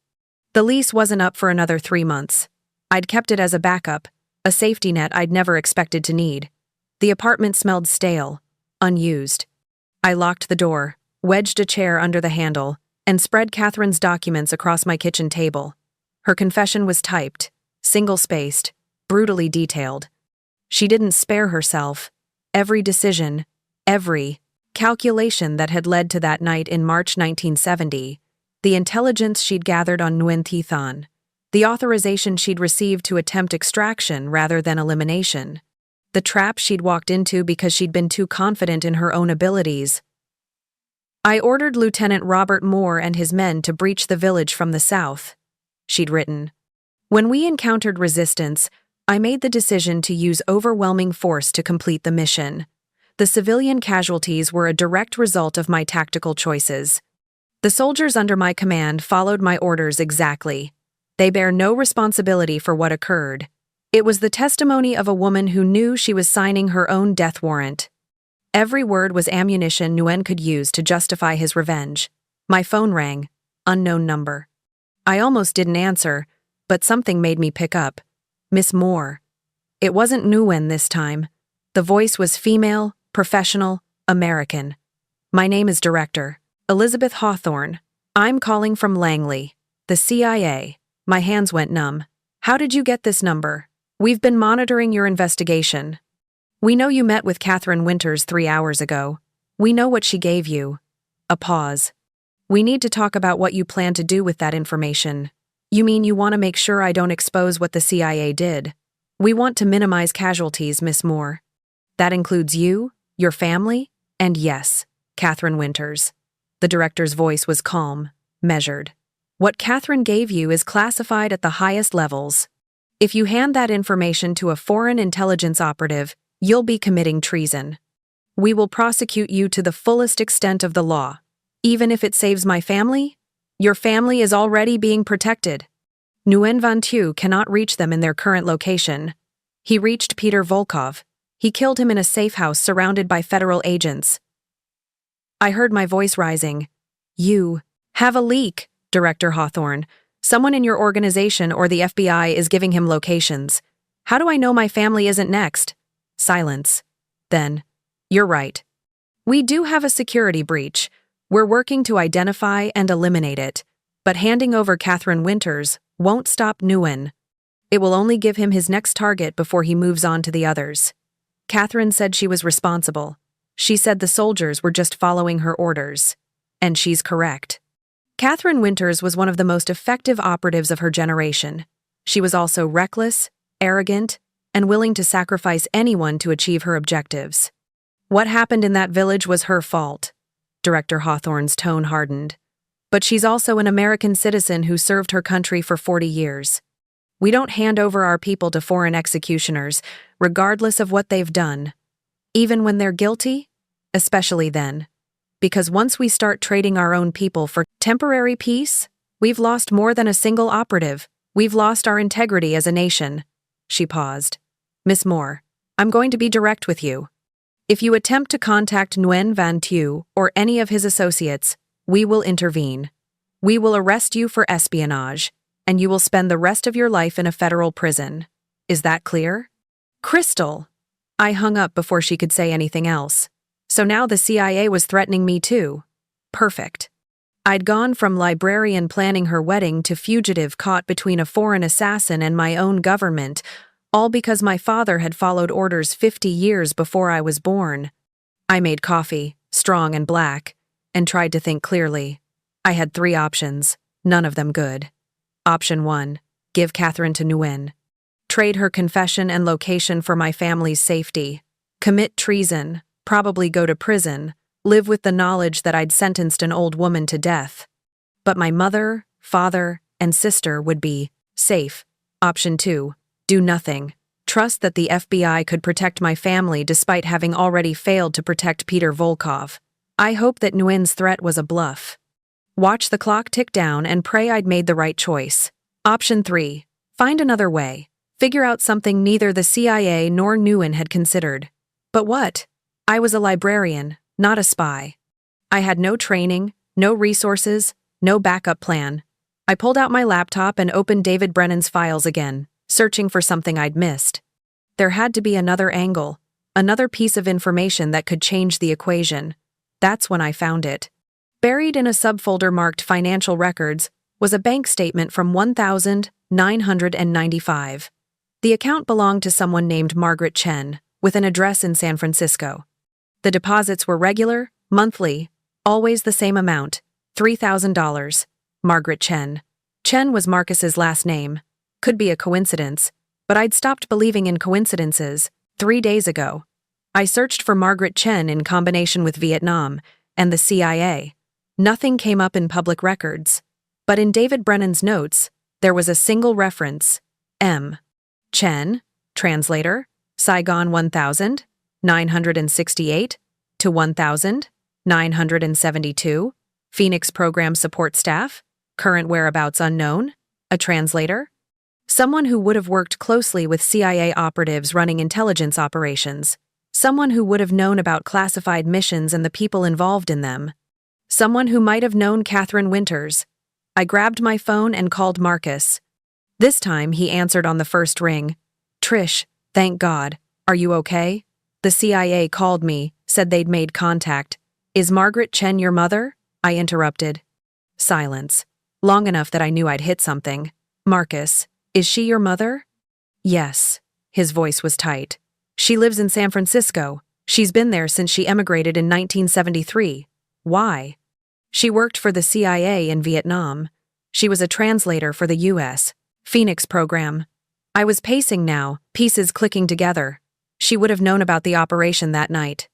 The lease wasn't up for another 3 months. I'd kept it as a backup, a safety net I'd never expected to need. The apartment smelled stale, unused. I locked the door, wedged a chair under the handle, and spread Catherine's documents across my kitchen table. Her confession was typed, single-spaced, brutally detailed. She didn't spare herself. Every decision, every calculation that had led to that night in March 1970, the intelligence she'd gathered on Nguyen Thi Thanh, the authorization she'd received to attempt extraction rather than elimination, the trap she'd walked into because she'd been too confident in her own abilities. I ordered Lieutenant Robert Moore and his men to breach the village from the south, she'd written. When we encountered resistance, I made the decision to use overwhelming force to complete the mission. The civilian casualties were a direct result of my tactical choices. The soldiers under my command followed my orders exactly. They bear no responsibility for what occurred. It was the testimony of a woman who knew she was signing her own death warrant. Every word was ammunition Nguyen could use to justify his revenge. My phone rang. Unknown number. I almost didn't answer, but something made me pick up. Miss Moore. It wasn't Nguyen this time. The voice was female, professional, American. My name is Director Elizabeth Hawthorne. I'm calling from Langley, the CIA. My hands went numb. How did you get this number? We've been monitoring your investigation. We know you met with Catherine Winters 3 hours ago. We know what she gave you. A pause. We need to talk about what you plan to do with that information. You mean you want to make sure I don't expose what the CIA did? We want to minimize casualties, Miss Moore. That includes you, your family, and yes, Catherine Winters. The director's voice was calm, measured. What Catherine gave you is classified at the highest levels. If you hand that information to a foreign intelligence operative, you'll be committing treason. We will prosecute you to the fullest extent of the law. Even if it saves my family, your family is already being protected. Nguyen Van Thieu cannot reach them in their current location. He reached Peter Volkov. He killed him in a safe house surrounded by federal agents. I heard my voice rising. You have a leak, Director Hawthorne. Someone in your organization or the FBI is giving him locations. How do I know my family isn't next? Silence. Then, you're right. We do have a security breach. We're working to identify and eliminate it. But handing over Catherine Winters won't stop Nguyen. It will only give him his next target before he moves on to the others. Catherine said she was responsible. She said the soldiers were just following her orders. And she's correct. Catherine Winters was one of the most effective operatives of her generation. She was also reckless, arrogant, and willing to sacrifice anyone to achieve her objectives. What happened in that village was her fault. Director Hawthorne's tone hardened. But she's also an American citizen who served her country for 40 years. We don't hand over our people to foreign executioners, regardless of what they've done. Even when they're guilty, especially then. Because once we start trading our own people for temporary peace, we've lost more than a single operative. We've lost our integrity as a nation. She paused. Miss Moore, I'm going to be direct with you. If you attempt to contact Nguyen Van Thieu or any of his associates, we will intervene. We will arrest you for espionage, and you will spend the rest of your life in a federal prison. Is that clear? Crystal! I hung up before she could say anything else. So now the CIA was threatening me too. Perfect. I'd gone from librarian planning her wedding to fugitive caught between a foreign assassin and my own government, all because my father had followed orders 50 years before I was born. I made coffee, strong and black, and tried to think clearly. I had 3 options, none of them good. Option 1, give Catherine to Nguyen. Trade her confession and location for my family's safety. Commit treason, probably go to prison, live with the knowledge that I'd sentenced an old woman to death. But my mother, father, and sister would be safe. Option 2, do nothing. Trust that the FBI could protect my family despite having already failed to protect Peter Volkov. I hope that Nguyen's threat was a bluff. Watch the clock tick down and pray I'd made the right choice. Option 3, Find another way. Figure out something neither the CIA nor Nguyen had considered. But what? I was a librarian, not a spy. I had no training, no resources, no backup plan. I pulled out my laptop and opened David Brennan's files again, searching for something I'd missed. There had to be another angle, another piece of information that could change the equation. That's when I found it. Buried in a subfolder marked Financial Records was a bank statement from 1995. The account belonged to someone named Margaret Chen, with an address in San Francisco. The deposits were regular, monthly, always the same amount, $3,000. Margaret Chen. Chen was Marcus's last name. Could be a coincidence, but I'd stopped believing in coincidences 3 days ago. I searched for Margaret Chen in combination with Vietnam and the CIA. Nothing came up in public records. But in David Brennan's notes, there was a single reference. M. Chen, translator, Saigon 1968 to 1972, Phoenix Program Support Staff, current whereabouts unknown, a translator. Someone who would have worked closely with CIA operatives running intelligence operations. Someone who would have known about classified missions and the people involved in them. Someone who might have known Catherine Winters. I grabbed my phone and called Marcus. This time he answered on the first ring. Trish, thank God. Are you okay? The CIA called me, said they'd made contact. Is Margaret Chen your mother? I interrupted. Silence. Long enough that I knew I'd hit something. Marcus, is she your mother? Yes. His voice was tight. She lives in San Francisco. She's been there since she emigrated in 1973. Why? She worked for the CIA in Vietnam. She was a translator for the U.S. Phoenix program. I was pacing now, pieces clicking together. She would have known about the operation that night.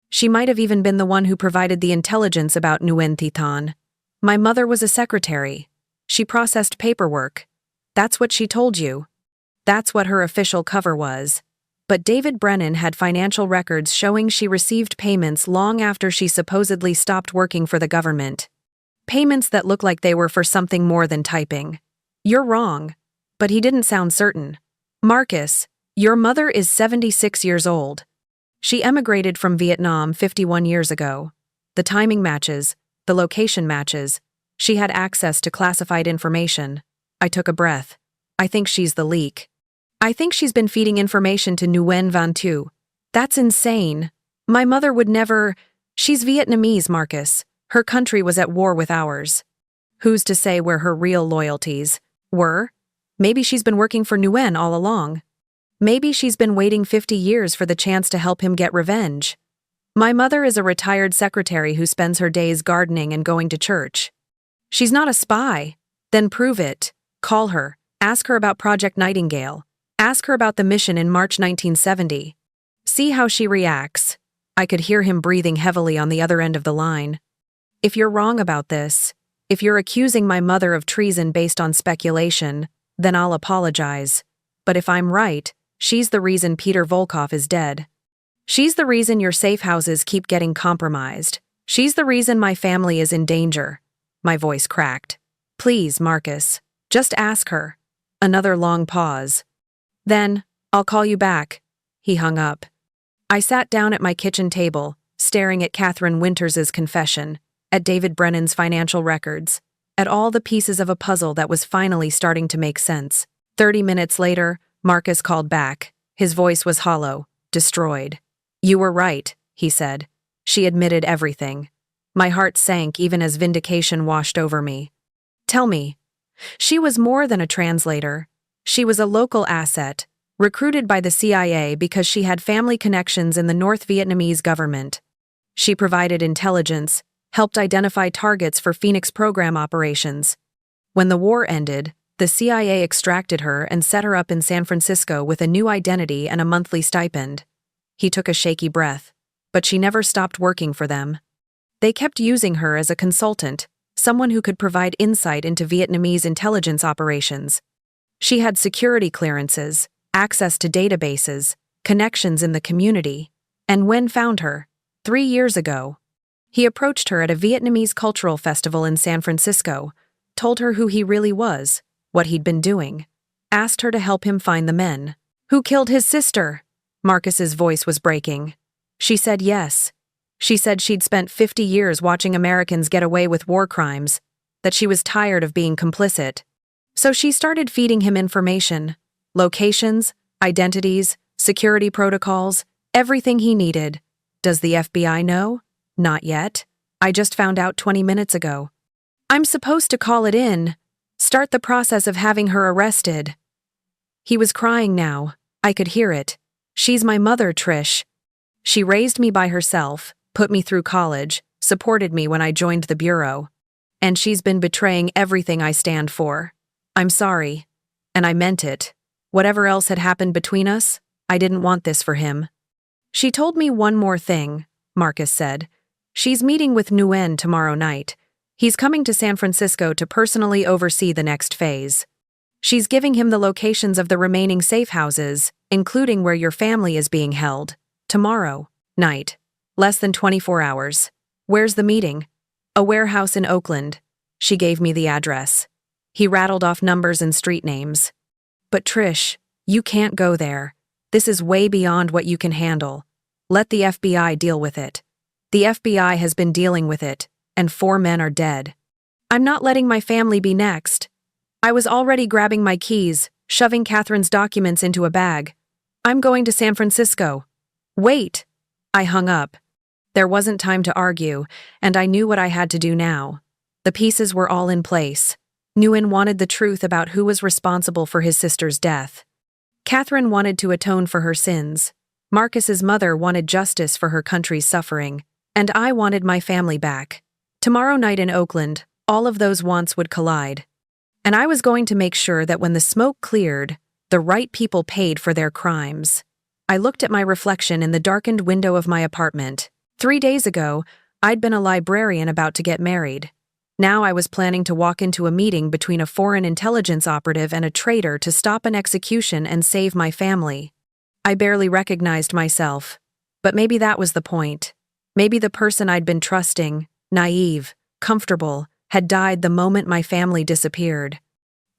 She might have even been the one who provided the intelligence about Nguyen Thi Thanh. My mother was a secretary. She processed paperwork. That's what she told you. That's what her official cover was. But David Brennan had financial records showing she received payments long after she supposedly stopped working for the government. Payments that looked like they were for something more than typing. You're wrong. But he didn't sound certain. Marcus, your mother is 76 years old. She emigrated from Vietnam 51 years ago. The timing matches, the location matches. She had access to classified information. I took a breath. I think she's the leak. I think she's been feeding information to Nguyen Van Tu. That's insane. My mother would never... She's Vietnamese, Marcus. Her country was at war with ours. Who's to say where her real loyalties were? Maybe she's been working for Nguyen all along. Maybe she's been waiting 50 years for the chance to help him get revenge. My mother is a retired secretary who spends her days gardening and going to church. She's not a spy. Then prove it. Call her. Ask her about Project Nightingale. Ask her about the mission in March 1970. See how she reacts. I could hear him breathing heavily on the other end of the line. If you're wrong about this, if you're accusing my mother of treason based on speculation, then I'll apologize. But if I'm right, she's the reason Peter Volkov is dead. She's the reason your safe houses keep getting compromised. She's the reason my family is in danger. My voice cracked. Please, Marcus, just ask her. Another long pause. Then, I'll call you back. He hung up. I sat down at my kitchen table, staring at Catherine Winters's confession, at David Brennan's financial records, at all the pieces of a puzzle that was finally starting to make sense. 30 minutes later, Marcus called back. His voice was hollow, destroyed. You were right, he said. She admitted everything. My heart sank even as vindication washed over me. Tell me. She was more than a translator. She was a local asset, recruited by the CIA because she had family connections in the North Vietnamese government. She provided intelligence, helped identify targets for Phoenix program operations. When the war ended, the CIA extracted her and set her up in San Francisco with a new identity and a monthly stipend. He took a shaky breath, but she never stopped working for them. They kept using her as a consultant, someone who could provide insight into Vietnamese intelligence operations. She had security clearances, access to databases, connections in the community, and Nguyen found her, 3 years ago. He approached her at a Vietnamese cultural festival in San Francisco, told her who he really was, what he'd been doing. asked her to help him find the men. Who killed his sister? Marcus's voice was breaking. She said yes. She said she'd spent 50 years watching Americans get away with war crimes, that she was tired of being complicit. So she started feeding him information, locations, identities, security protocols, everything he needed. Does the FBI know? Not yet. I just found out 20 minutes ago. I'm supposed to call it in, start the process of having her arrested. He was crying now. I could hear it. She's my mother, Trish. She raised me by herself, put me through college, supported me when I joined the bureau. And she's been betraying everything I stand for. I'm sorry. And I meant it. Whatever else had happened between us, I didn't want this for him. She told me one more thing, Marcus said. She's meeting with Nguyen tomorrow night. He's coming to San Francisco to personally oversee the next phase. She's giving him the locations of the remaining safe houses, including where your family is being held. Tomorrow night. Less than 24 hours. Where's the meeting? A warehouse in Oakland. She gave me the address. He rattled off numbers and street names. But Trish, you can't go there. This is way beyond what you can handle. Let the FBI deal with it. The FBI has been dealing with it, and 4 men are dead. I'm not letting my family be next. I was already grabbing my keys, shoving Catherine's documents into a bag. I'm going to San Francisco. Wait! I hung up. There wasn't time to argue, and I knew what I had to do now. The pieces were all in place. Nguyen wanted the truth about who was responsible for his sister's death. Catherine wanted to atone for her sins. Marcus's mother wanted justice for her country's suffering, and I wanted my family back. Tomorrow night in Oakland, all of those wants would collide. And I was going to make sure that when the smoke cleared, the right people paid for their crimes. I looked at my reflection in the darkened window of my apartment. 3 days ago, I'd been a librarian about to get married. Now I was planning to walk into a meeting between a foreign intelligence operative and a traitor to stop an execution and save my family. I barely recognized myself. But maybe that was the point. Maybe the person I'd been trusting, naive, comfortable, had died the moment my family disappeared.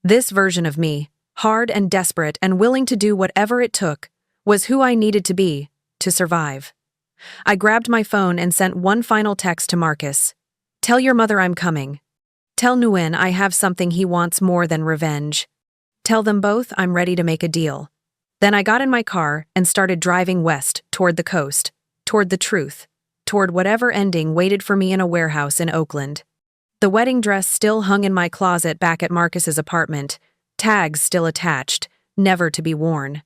This version of me, hard and desperate and willing to do whatever it took, was who I needed to be, to survive. I grabbed my phone and sent one final text to Marcus. Tell your mother I'm coming. Tell Nguyen I have something he wants more than revenge. Tell them both I'm ready to make a deal. Then I got in my car and started driving west, toward the coast, toward the truth, toward whatever ending waited for me in a warehouse in Oakland. The wedding dress still hung in my closet back at Marcus's apartment, tags still attached, never to be worn.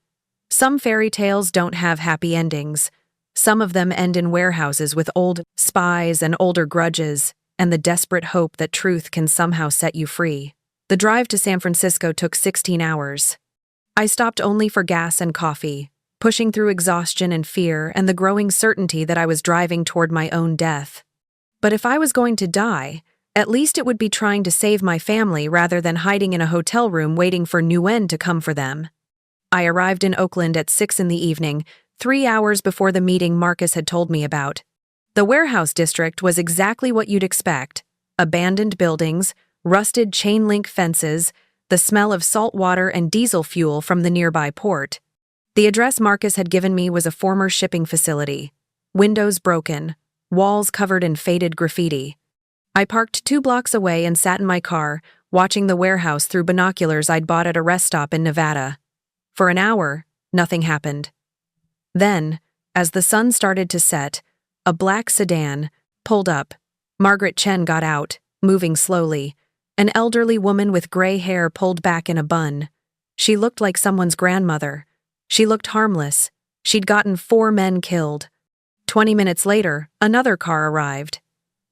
Some fairy tales don't have happy endings. Some of them end in warehouses with old spies and older grudges, and the desperate hope that truth can somehow set you free. The drive to San Francisco took 16 hours. I stopped only for gas and coffee, pushing through exhaustion and fear and the growing certainty that I was driving toward my own death. But if I was going to die, at least it would be trying to save my family rather than hiding in a hotel room waiting for Nguyen to come for them. I arrived in Oakland at 6 in the evening, 3 hours before the meeting Marcus had told me about. The warehouse district was exactly what you'd expect. Abandoned buildings, rusted chain-link fences, the smell of salt water and diesel fuel from the nearby port. The address Marcus had given me was a former shipping facility. Windows broken, walls covered in faded graffiti. I parked 2 blocks away and sat in my car, watching the warehouse through binoculars I'd bought at a rest stop in Nevada. For an hour, nothing happened. Then, as the sun started to set, a black sedan pulled up. Margaret Chen got out, moving slowly. An elderly woman with gray hair pulled back in a bun. She looked like someone's grandmother. She looked harmless. She'd gotten 4 men killed. 20 minutes later, another car arrived.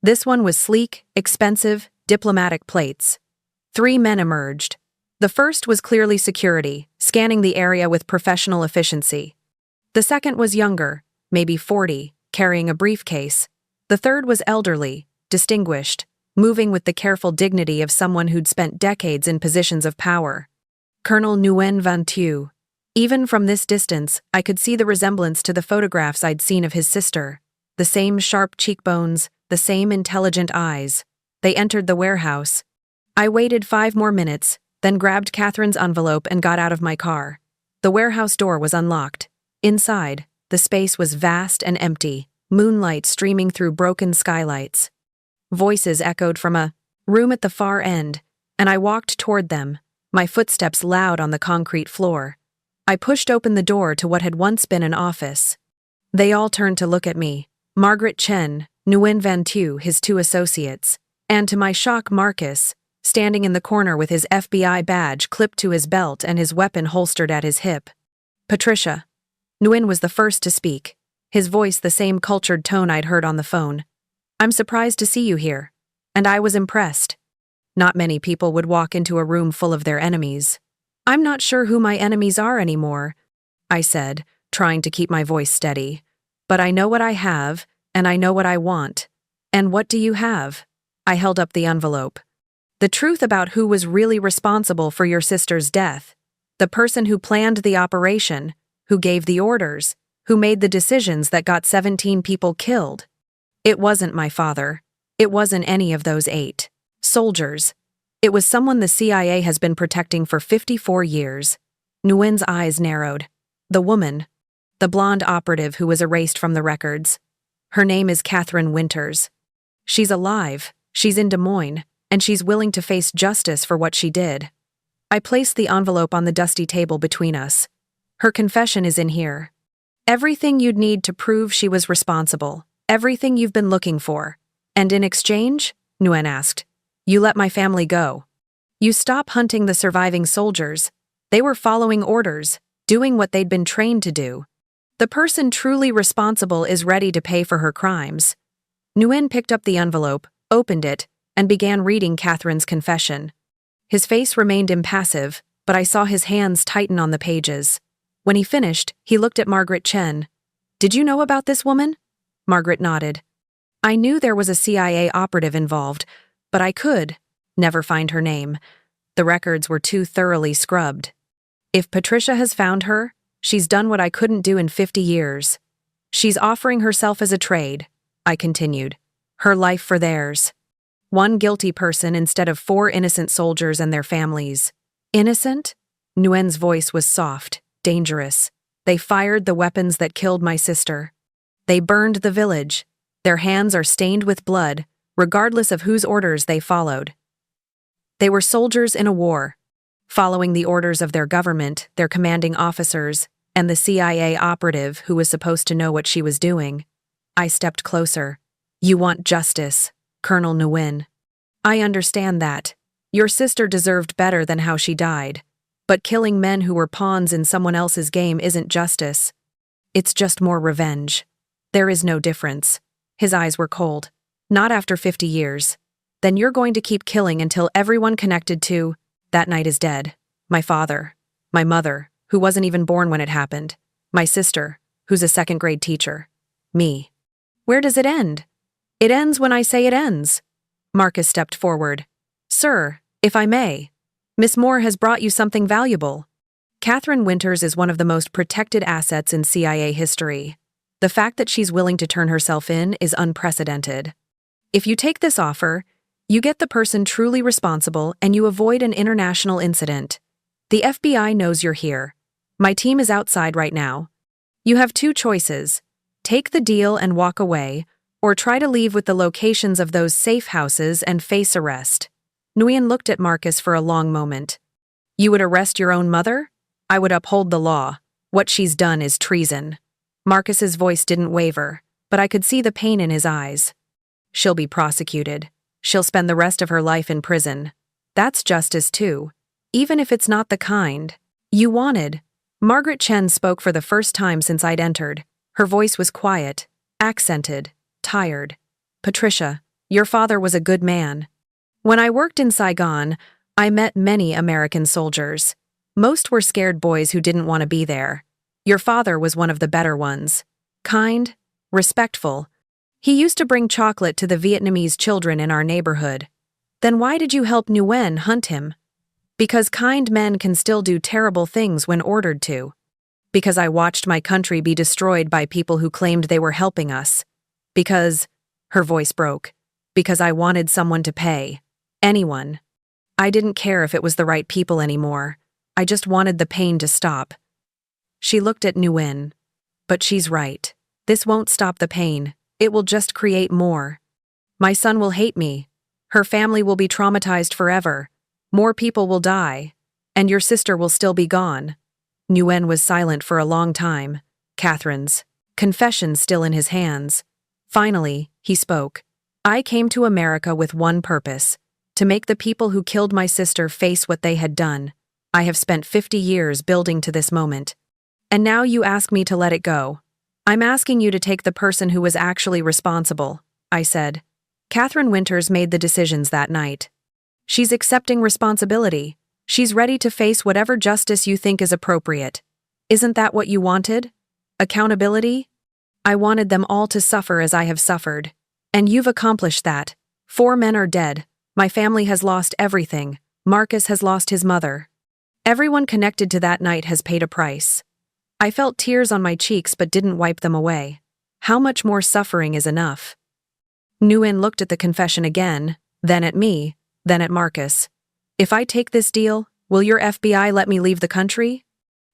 This one was sleek, expensive, diplomatic plates. 3 men emerged. The first was clearly security, scanning the area with professional efficiency. The second was younger, maybe 40, carrying a briefcase. The third was elderly, distinguished, moving with the careful dignity of someone who'd spent decades in positions of power. Colonel Nguyen Van Thieu. Even from this distance, I could see the resemblance to the photographs I'd seen of his sister. The same sharp cheekbones, the same intelligent eyes. They entered the warehouse. I waited 5 more minutes, then grabbed Catherine's envelope and got out of my car. The warehouse door was unlocked. Inside, the space was vast and empty, moonlight streaming through broken skylights. Voices echoed from a room at the far end, and I walked toward them, my footsteps loud on the concrete floor. I pushed open the door to what had once been an office. They all turned to look at me. Margaret Chen, Nguyen Van Tu, his two associates, and to my shock Marcus, standing in the corner with his FBI badge clipped to his belt and his weapon holstered at his hip. Patricia. Nguyen was the first to speak, his voice the same cultured tone I'd heard on the phone. I'm surprised to see you here. And I was impressed. Not many people would walk into a room full of their enemies. I'm not sure who my enemies are anymore, I said, trying to keep my voice steady. But I know what I have, and I know what I want. And what do you have? I held up the envelope. The truth about who was really responsible for your sister's death. The person who planned the operation, who gave the orders, who made the decisions that got 17 people killed. It wasn't my father. It wasn't any of those 8 soldiers. It was someone the CIA has been protecting for 54 years. Nguyen's eyes narrowed. The woman. The blonde operative who was erased from the records. Her name is Catherine Winters. She's alive, she's in Des Moines, and she's willing to face justice for what she did. I placed the envelope on the dusty table between us. Her confession is in here. Everything you'd need to prove she was responsible. Everything you've been looking for. And in exchange, Nguyen asked, you let my family go. You stop hunting the surviving soldiers. They were following orders, doing what they'd been trained to do. The person truly responsible is ready to pay for her crimes. Nguyen picked up the envelope, opened it, and began reading Catherine's confession. His face remained impassive, but I saw his hands tighten on the pages. When he finished, he looked at Margaret Chen. Did you know about this woman? Margaret nodded. I knew there was a CIA operative involved, but I could never find her name. The records were too thoroughly scrubbed. If Patricia has found her, she's done what I couldn't do in 50 years. She's offering herself as a trade, I continued. Her life for theirs. One guilty person instead of 4 innocent soldiers and their families. Innocent? Nguyen's voice was soft, dangerous. They fired the weapons that killed my sister. They burned the village. Their hands are stained with blood, regardless of whose orders they followed. They were soldiers in a war, following the orders of their government, their commanding officers, and the CIA operative who was supposed to know what she was doing. I stepped closer. You want justice, Colonel Nguyen. I understand that. Your sister deserved better than how she died. But killing men who were pawns in someone else's game isn't justice. It's just more revenge. There is no difference. His eyes were cold. Not after 50 years. Then you're going to keep killing until everyone connected to that night is dead. My father. My mother, who wasn't even born when it happened. My sister, who's a second-grade teacher. Me. Where does it end? It ends when I say it ends. Marcus stepped forward. Sir, if I may, Miss Moore has brought you something valuable. Catherine Winters is one of the most protected assets in CIA history. The fact that she's willing to turn herself in is unprecedented. If you take this offer, you get the person truly responsible and you avoid an international incident. The FBI knows you're here. My team is outside right now. You have 2 choices. Take the deal and walk away, or try to leave with the locations of those safe houses and face arrest. Nguyen looked at Marcus for a long moment. You would arrest your own mother? I would uphold the law. What she's done is treason. Marcus's voice didn't waver, but I could see the pain in his eyes. She'll be prosecuted. She'll spend the rest of her life in prison. That's justice too, even if it's not the kind you wanted. Margaret Chen spoke for the first time since I'd entered. Her voice was quiet, accented, tired. Patricia, your father was a good man. When I worked in Saigon, I met many American soldiers. Most were scared boys who didn't want to be there. Your father was one of the better ones. Kind, respectful. He used to bring chocolate to the Vietnamese children in our neighborhood. Then why did you help Nguyen hunt him? Because kind men can still do terrible things when ordered to. Because I watched my country be destroyed by people who claimed they were helping us. Because, her voice broke, because I wanted someone to pay. Anyone. I didn't care if it was the right people anymore. I just wanted the pain to stop. She looked at Nguyen. But she's right. This won't stop the pain. It will just create more. My son will hate me. Her family will be traumatized forever. More people will die. And your sister will still be gone. Nguyen was silent for a long time. Catherine's confession still in his hands. Finally, he spoke. I came to America with one purpose: to make the people who killed my sister face what they had done. I have spent 50 years building to this moment. And now you ask me to let it go. I'm asking you to take the person who was actually responsible, I said. Catherine Winters made the decisions that night. She's accepting responsibility. She's ready to face whatever justice you think is appropriate. Isn't that what you wanted? Accountability? I wanted them all to suffer as I have suffered. And you've accomplished that. 4 men are dead. My family has lost everything. Marcus has lost his mother. Everyone connected to that night has paid a price. I felt tears on my cheeks but didn't wipe them away. How much more suffering is enough? Nguyen looked at the confession again, then at me, then at Marcus. If I take this deal, will your FBI let me leave the country?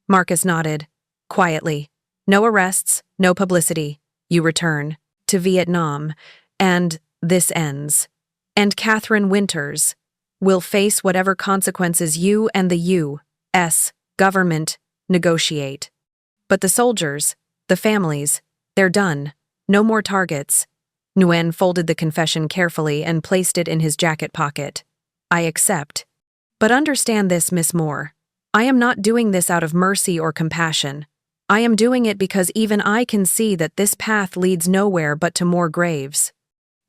Marcus nodded. Quietly. No arrests, no publicity. You return to Vietnam, and this ends. And Catherine Winters will face whatever consequences you and the U.S. government negotiate. But the soldiers, the families, they're done. No more targets. Nguyen folded the confession carefully and placed it in his jacket pocket. I accept. But understand this, Miss Moore. I am not doing this out of mercy or compassion. I am doing it because even I can see that this path leads nowhere but to more graves.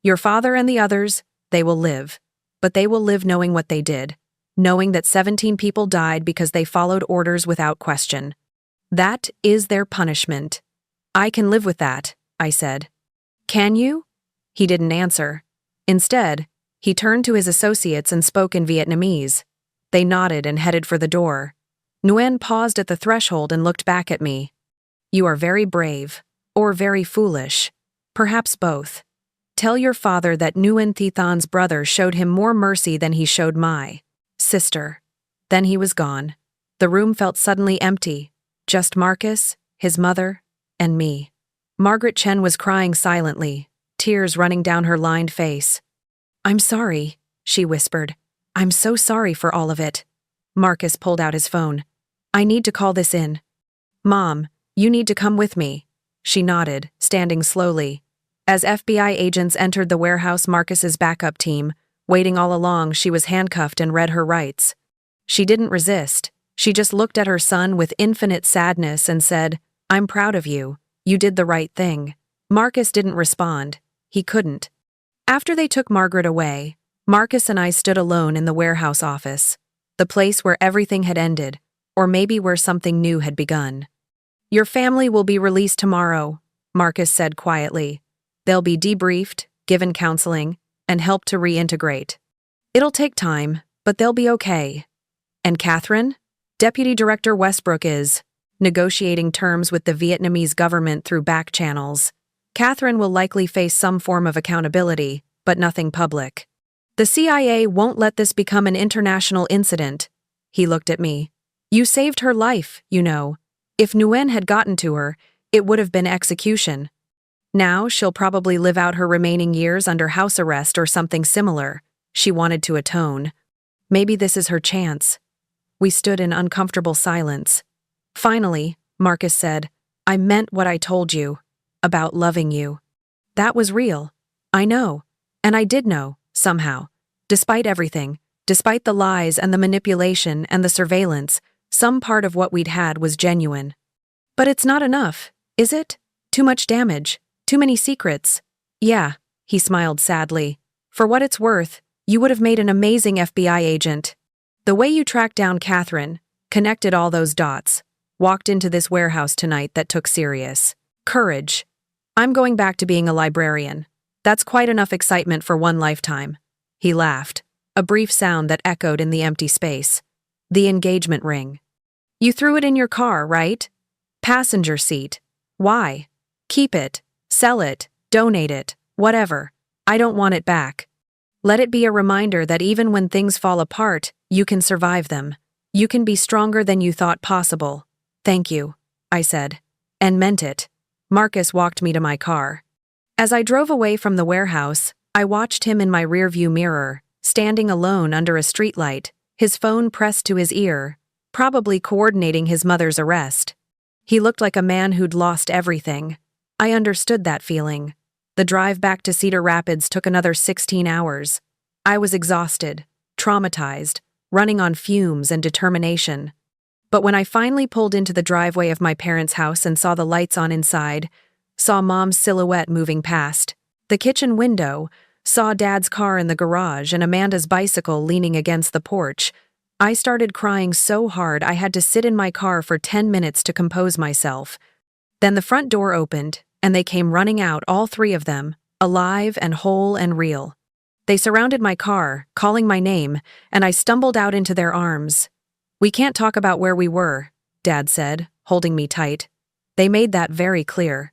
Your father and the others, they will live. But they will live knowing what they did, knowing that 17 people died because they followed orders without question. That is their punishment. I can live with that, I said. Can you? He didn't answer. Instead, he turned to his associates and spoke in Vietnamese. They nodded and headed for the door. Nguyen paused at the threshold and looked back at me. You are very brave, or very foolish. Perhaps both. Tell your father that Nguyen Thi Thon's brother showed him more mercy than he showed my sister. Then he was gone. The room felt suddenly empty. Just Marcus, his mother, and me. Margaret Chen was crying silently, tears running down her lined face. I'm sorry, she whispered. I'm so sorry for all of it. Marcus pulled out his phone. I need to call this in. Mom, you need to come with me. She nodded, standing slowly. As FBI agents entered the warehouse, Marcus's backup team, waiting all along, she was handcuffed and read her rights. She didn't resist. She just looked at her son with infinite sadness and said, I'm proud of you. You did the right thing. Marcus didn't respond. He couldn't. After they took Margaret away, Marcus and I stood alone in the warehouse office, the place where everything had ended, or maybe where something new had begun. Your family will be released tomorrow, Marcus said quietly. They'll be debriefed, given counseling, and helped to reintegrate. It'll take time, but they'll be okay. And Catherine? Deputy Director Westbrook is negotiating terms with the Vietnamese government through back channels. Catherine will likely face some form of accountability, but nothing public. The CIA won't let this become an international incident. He looked at me. You saved her life, you know. If Nguyen had gotten to her, it would have been execution. Now she'll probably live out her remaining years under house arrest or something similar. She wanted to atone. Maybe this is her chance. We stood in uncomfortable silence. Finally, Marcus said, I meant what I told you. About loving you. That was real. I know. And I did know, somehow. Despite everything, despite the lies and the manipulation and the surveillance, some part of what we'd had was genuine. But it's not enough, is it? Too much damage. Too many secrets. Yeah, he smiled sadly. For what it's worth, you would have made an amazing FBI agent. The way you tracked down Catherine, connected all those dots, walked into this warehouse tonight that took serious courage. I'm going back to being a librarian. That's quite enough excitement for one lifetime. He laughed, a brief sound that echoed in the empty space. The engagement ring. You threw it in your car, right? Passenger seat. Why? Keep it, sell it, donate it, whatever. I don't want it back. Let it be a reminder that even when things fall apart, you can survive them. You can be stronger than you thought possible. Thank you, I said. And meant it. Marcus walked me to my car. As I drove away from the warehouse, I watched him in my rearview mirror, standing alone under a streetlight, his phone pressed to his ear, probably coordinating his mother's arrest. He looked like a man who'd lost everything. I understood that feeling. The drive back to Cedar Rapids took another 16 hours. I was exhausted, traumatized, running on fumes and determination. But when I finally pulled into the driveway of my parents' house and saw the lights on inside, saw Mom's silhouette moving past, the kitchen window, saw Dad's car in the garage and Amanda's bicycle leaning against the porch, I started crying so hard I had to sit in my car for 10 minutes to compose myself. Then the front door opened, and they came running out, all three of them, alive and whole and real. They surrounded my car, calling my name, and I stumbled out into their arms. "We can't talk about where we were," Dad said, holding me tight. They made that very clear.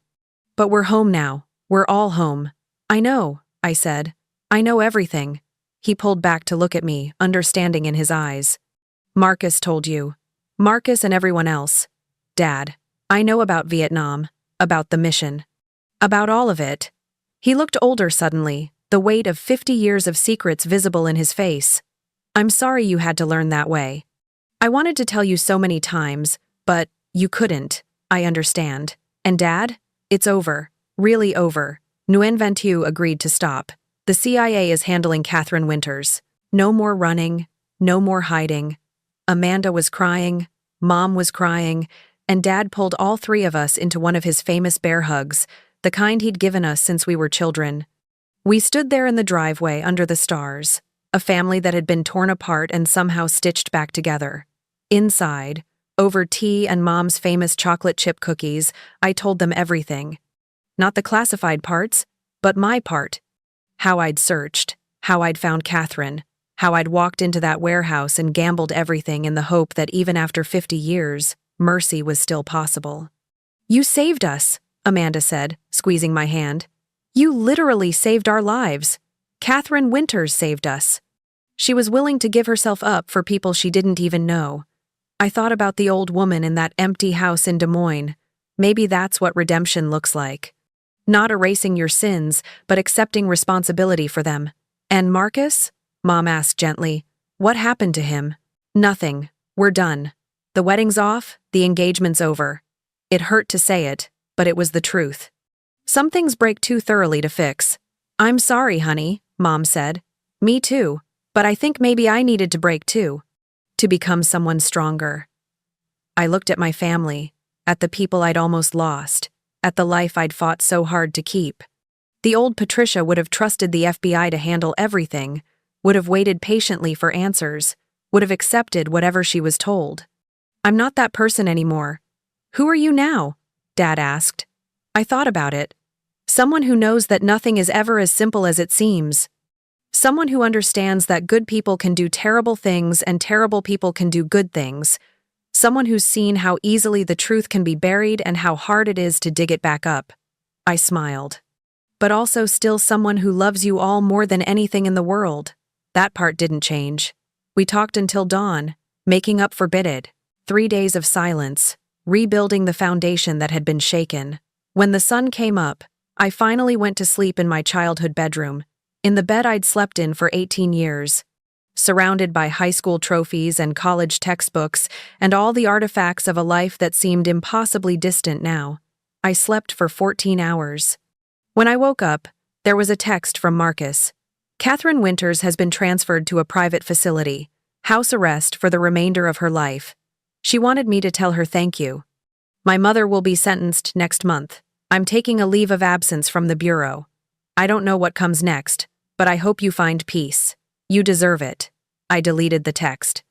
"But we're home now. We're all home." "I know," I said. "I know everything." He pulled back to look at me, understanding in his eyes. "Marcus told you. Marcus and everyone else. Dad, I know about Vietnam, about the mission. About all of it." He looked older suddenly, the weight of 50 years of secrets visible in his face. "I'm sorry you had to learn that way. I wanted to tell you so many times, but you couldn't. I understand. And Dad? It's over. Really over." Nguyen Van Thieu agreed to stop. "The CIA is handling Catherine Winters. No more running, no more hiding." Amanda was crying, Mom was crying, and Dad pulled all three of us into one of his famous bear hugs, the kind he'd given us since we were children. We stood there in the driveway under the stars, a family that had been torn apart and somehow stitched back together. Inside, over tea and Mom's famous chocolate chip cookies, I told them everything. Not the classified parts, but my part. How I'd searched, how I'd found Catherine, how I'd walked into that warehouse and gambled everything in the hope that even after 50 years, mercy was still possible. "You saved us," Amanda said, squeezing my hand. "You literally saved our lives. Catherine Winters saved us." She was willing to give herself up for people she didn't even know. I thought about the old woman in that empty house in Des Moines. Maybe that's what redemption looks like. Not erasing your sins, but accepting responsibility for them. "And Marcus?" Mom asked gently. "What happened to him?" "Nothing. We're done. The wedding's off, the engagement's over." It hurt to say it, but it was the truth. "Some things break too thoroughly to fix." "I'm sorry, honey," Mom said. "Me too, but I think maybe I needed to break too. To become someone stronger." I looked at my family, at the people I'd almost lost, at the life I'd fought so hard to keep. The old Patricia would have trusted the FBI to handle everything, would have waited patiently for answers, would have accepted whatever she was told. I'm not that person anymore. "Who are you now?" Dad asked. I thought about it. Someone who knows that nothing is ever as simple as it seems. Someone who understands that good people can do terrible things and terrible people can do good things. Someone who's seen how easily the truth can be buried and how hard it is to dig it back up. I smiled. But also still someone who loves you all more than anything in the world. That part didn't change. We talked until dawn, making up for it. 3 days of silence, rebuilding the foundation that had been shaken. When the sun came up, I finally went to sleep in my childhood bedroom, in the bed I'd slept in for 18 years. Surrounded by high school trophies and college textbooks and all the artifacts of a life that seemed impossibly distant now, I slept for 14 hours. When I woke up, there was a text from Marcus. "Catherine Winters has been transferred to a private facility, house arrest for the remainder of her life. She wanted me to tell her thank you. My mother will be sentenced next month. I'm taking a leave of absence from the bureau. I don't know what comes next, but I hope you find peace. You deserve it." I deleted the text.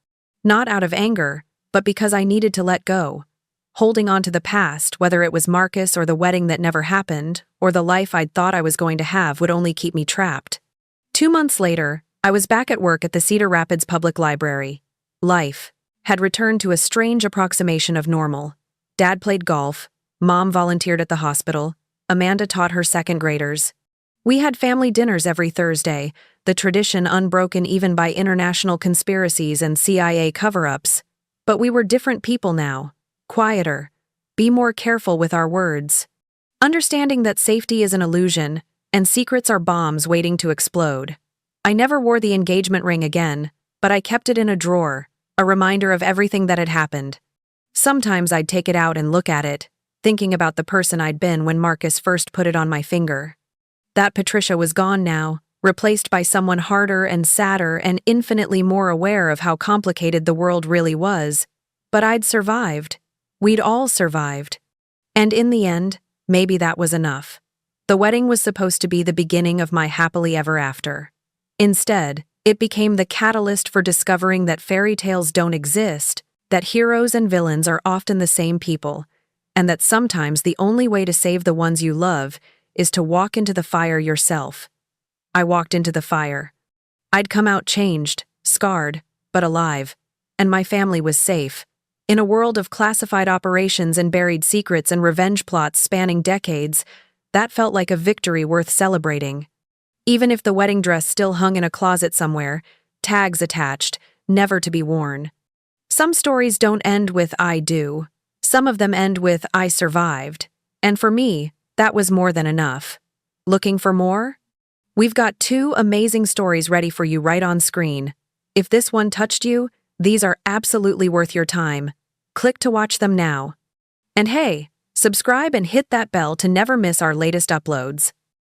Not out of anger, but because I needed to let go. Holding on to the past, whether it was Marcus or the wedding that never happened, or the life I'd thought I was going to have, would only keep me trapped. 2 months later, I was back at work at the Cedar Rapids Public Library. Life had returned to a strange approximation of normal. Dad played golf, Mom volunteered at the hospital, Amanda taught her second graders. We had family dinners every Thursday, the tradition unbroken even by international conspiracies and CIA cover-ups. But we were different people now, quieter. Be more careful with our words. Understanding that safety is an illusion, and secrets are bombs waiting to explode. I never wore the engagement ring again, but I kept it in a drawer, a reminder of everything that had happened. Sometimes I'd take it out and look at it, thinking about the person I'd been when Marcus first put it on my finger. That Patricia was gone now, replaced by someone harder and sadder and infinitely more aware of how complicated the world really was. But I'd survived. We'd all survived. And in the end, maybe that was enough. The wedding was supposed to be the beginning of my happily ever after. Instead, it became the catalyst for discovering that fairy tales don't exist, that heroes and villains are often the same people, and that sometimes the only way to save the ones you love is to walk into the fire yourself. I walked into the fire. I'd come out changed, scarred, but alive, and my family was safe. In a world of classified operations and buried secrets and revenge plots spanning decades, that felt like a victory worth celebrating. Even if the wedding dress still hung in a closet somewhere, tags attached, never to be worn. Some stories don't end with "I do." Some of them end with "I survived." And for me, that was more than enough. Looking for more? We've got 2 amazing stories ready for you right on screen. If this one touched you, these are absolutely worth your time. Click to watch them now. And hey, subscribe and hit that bell to never miss our latest uploads.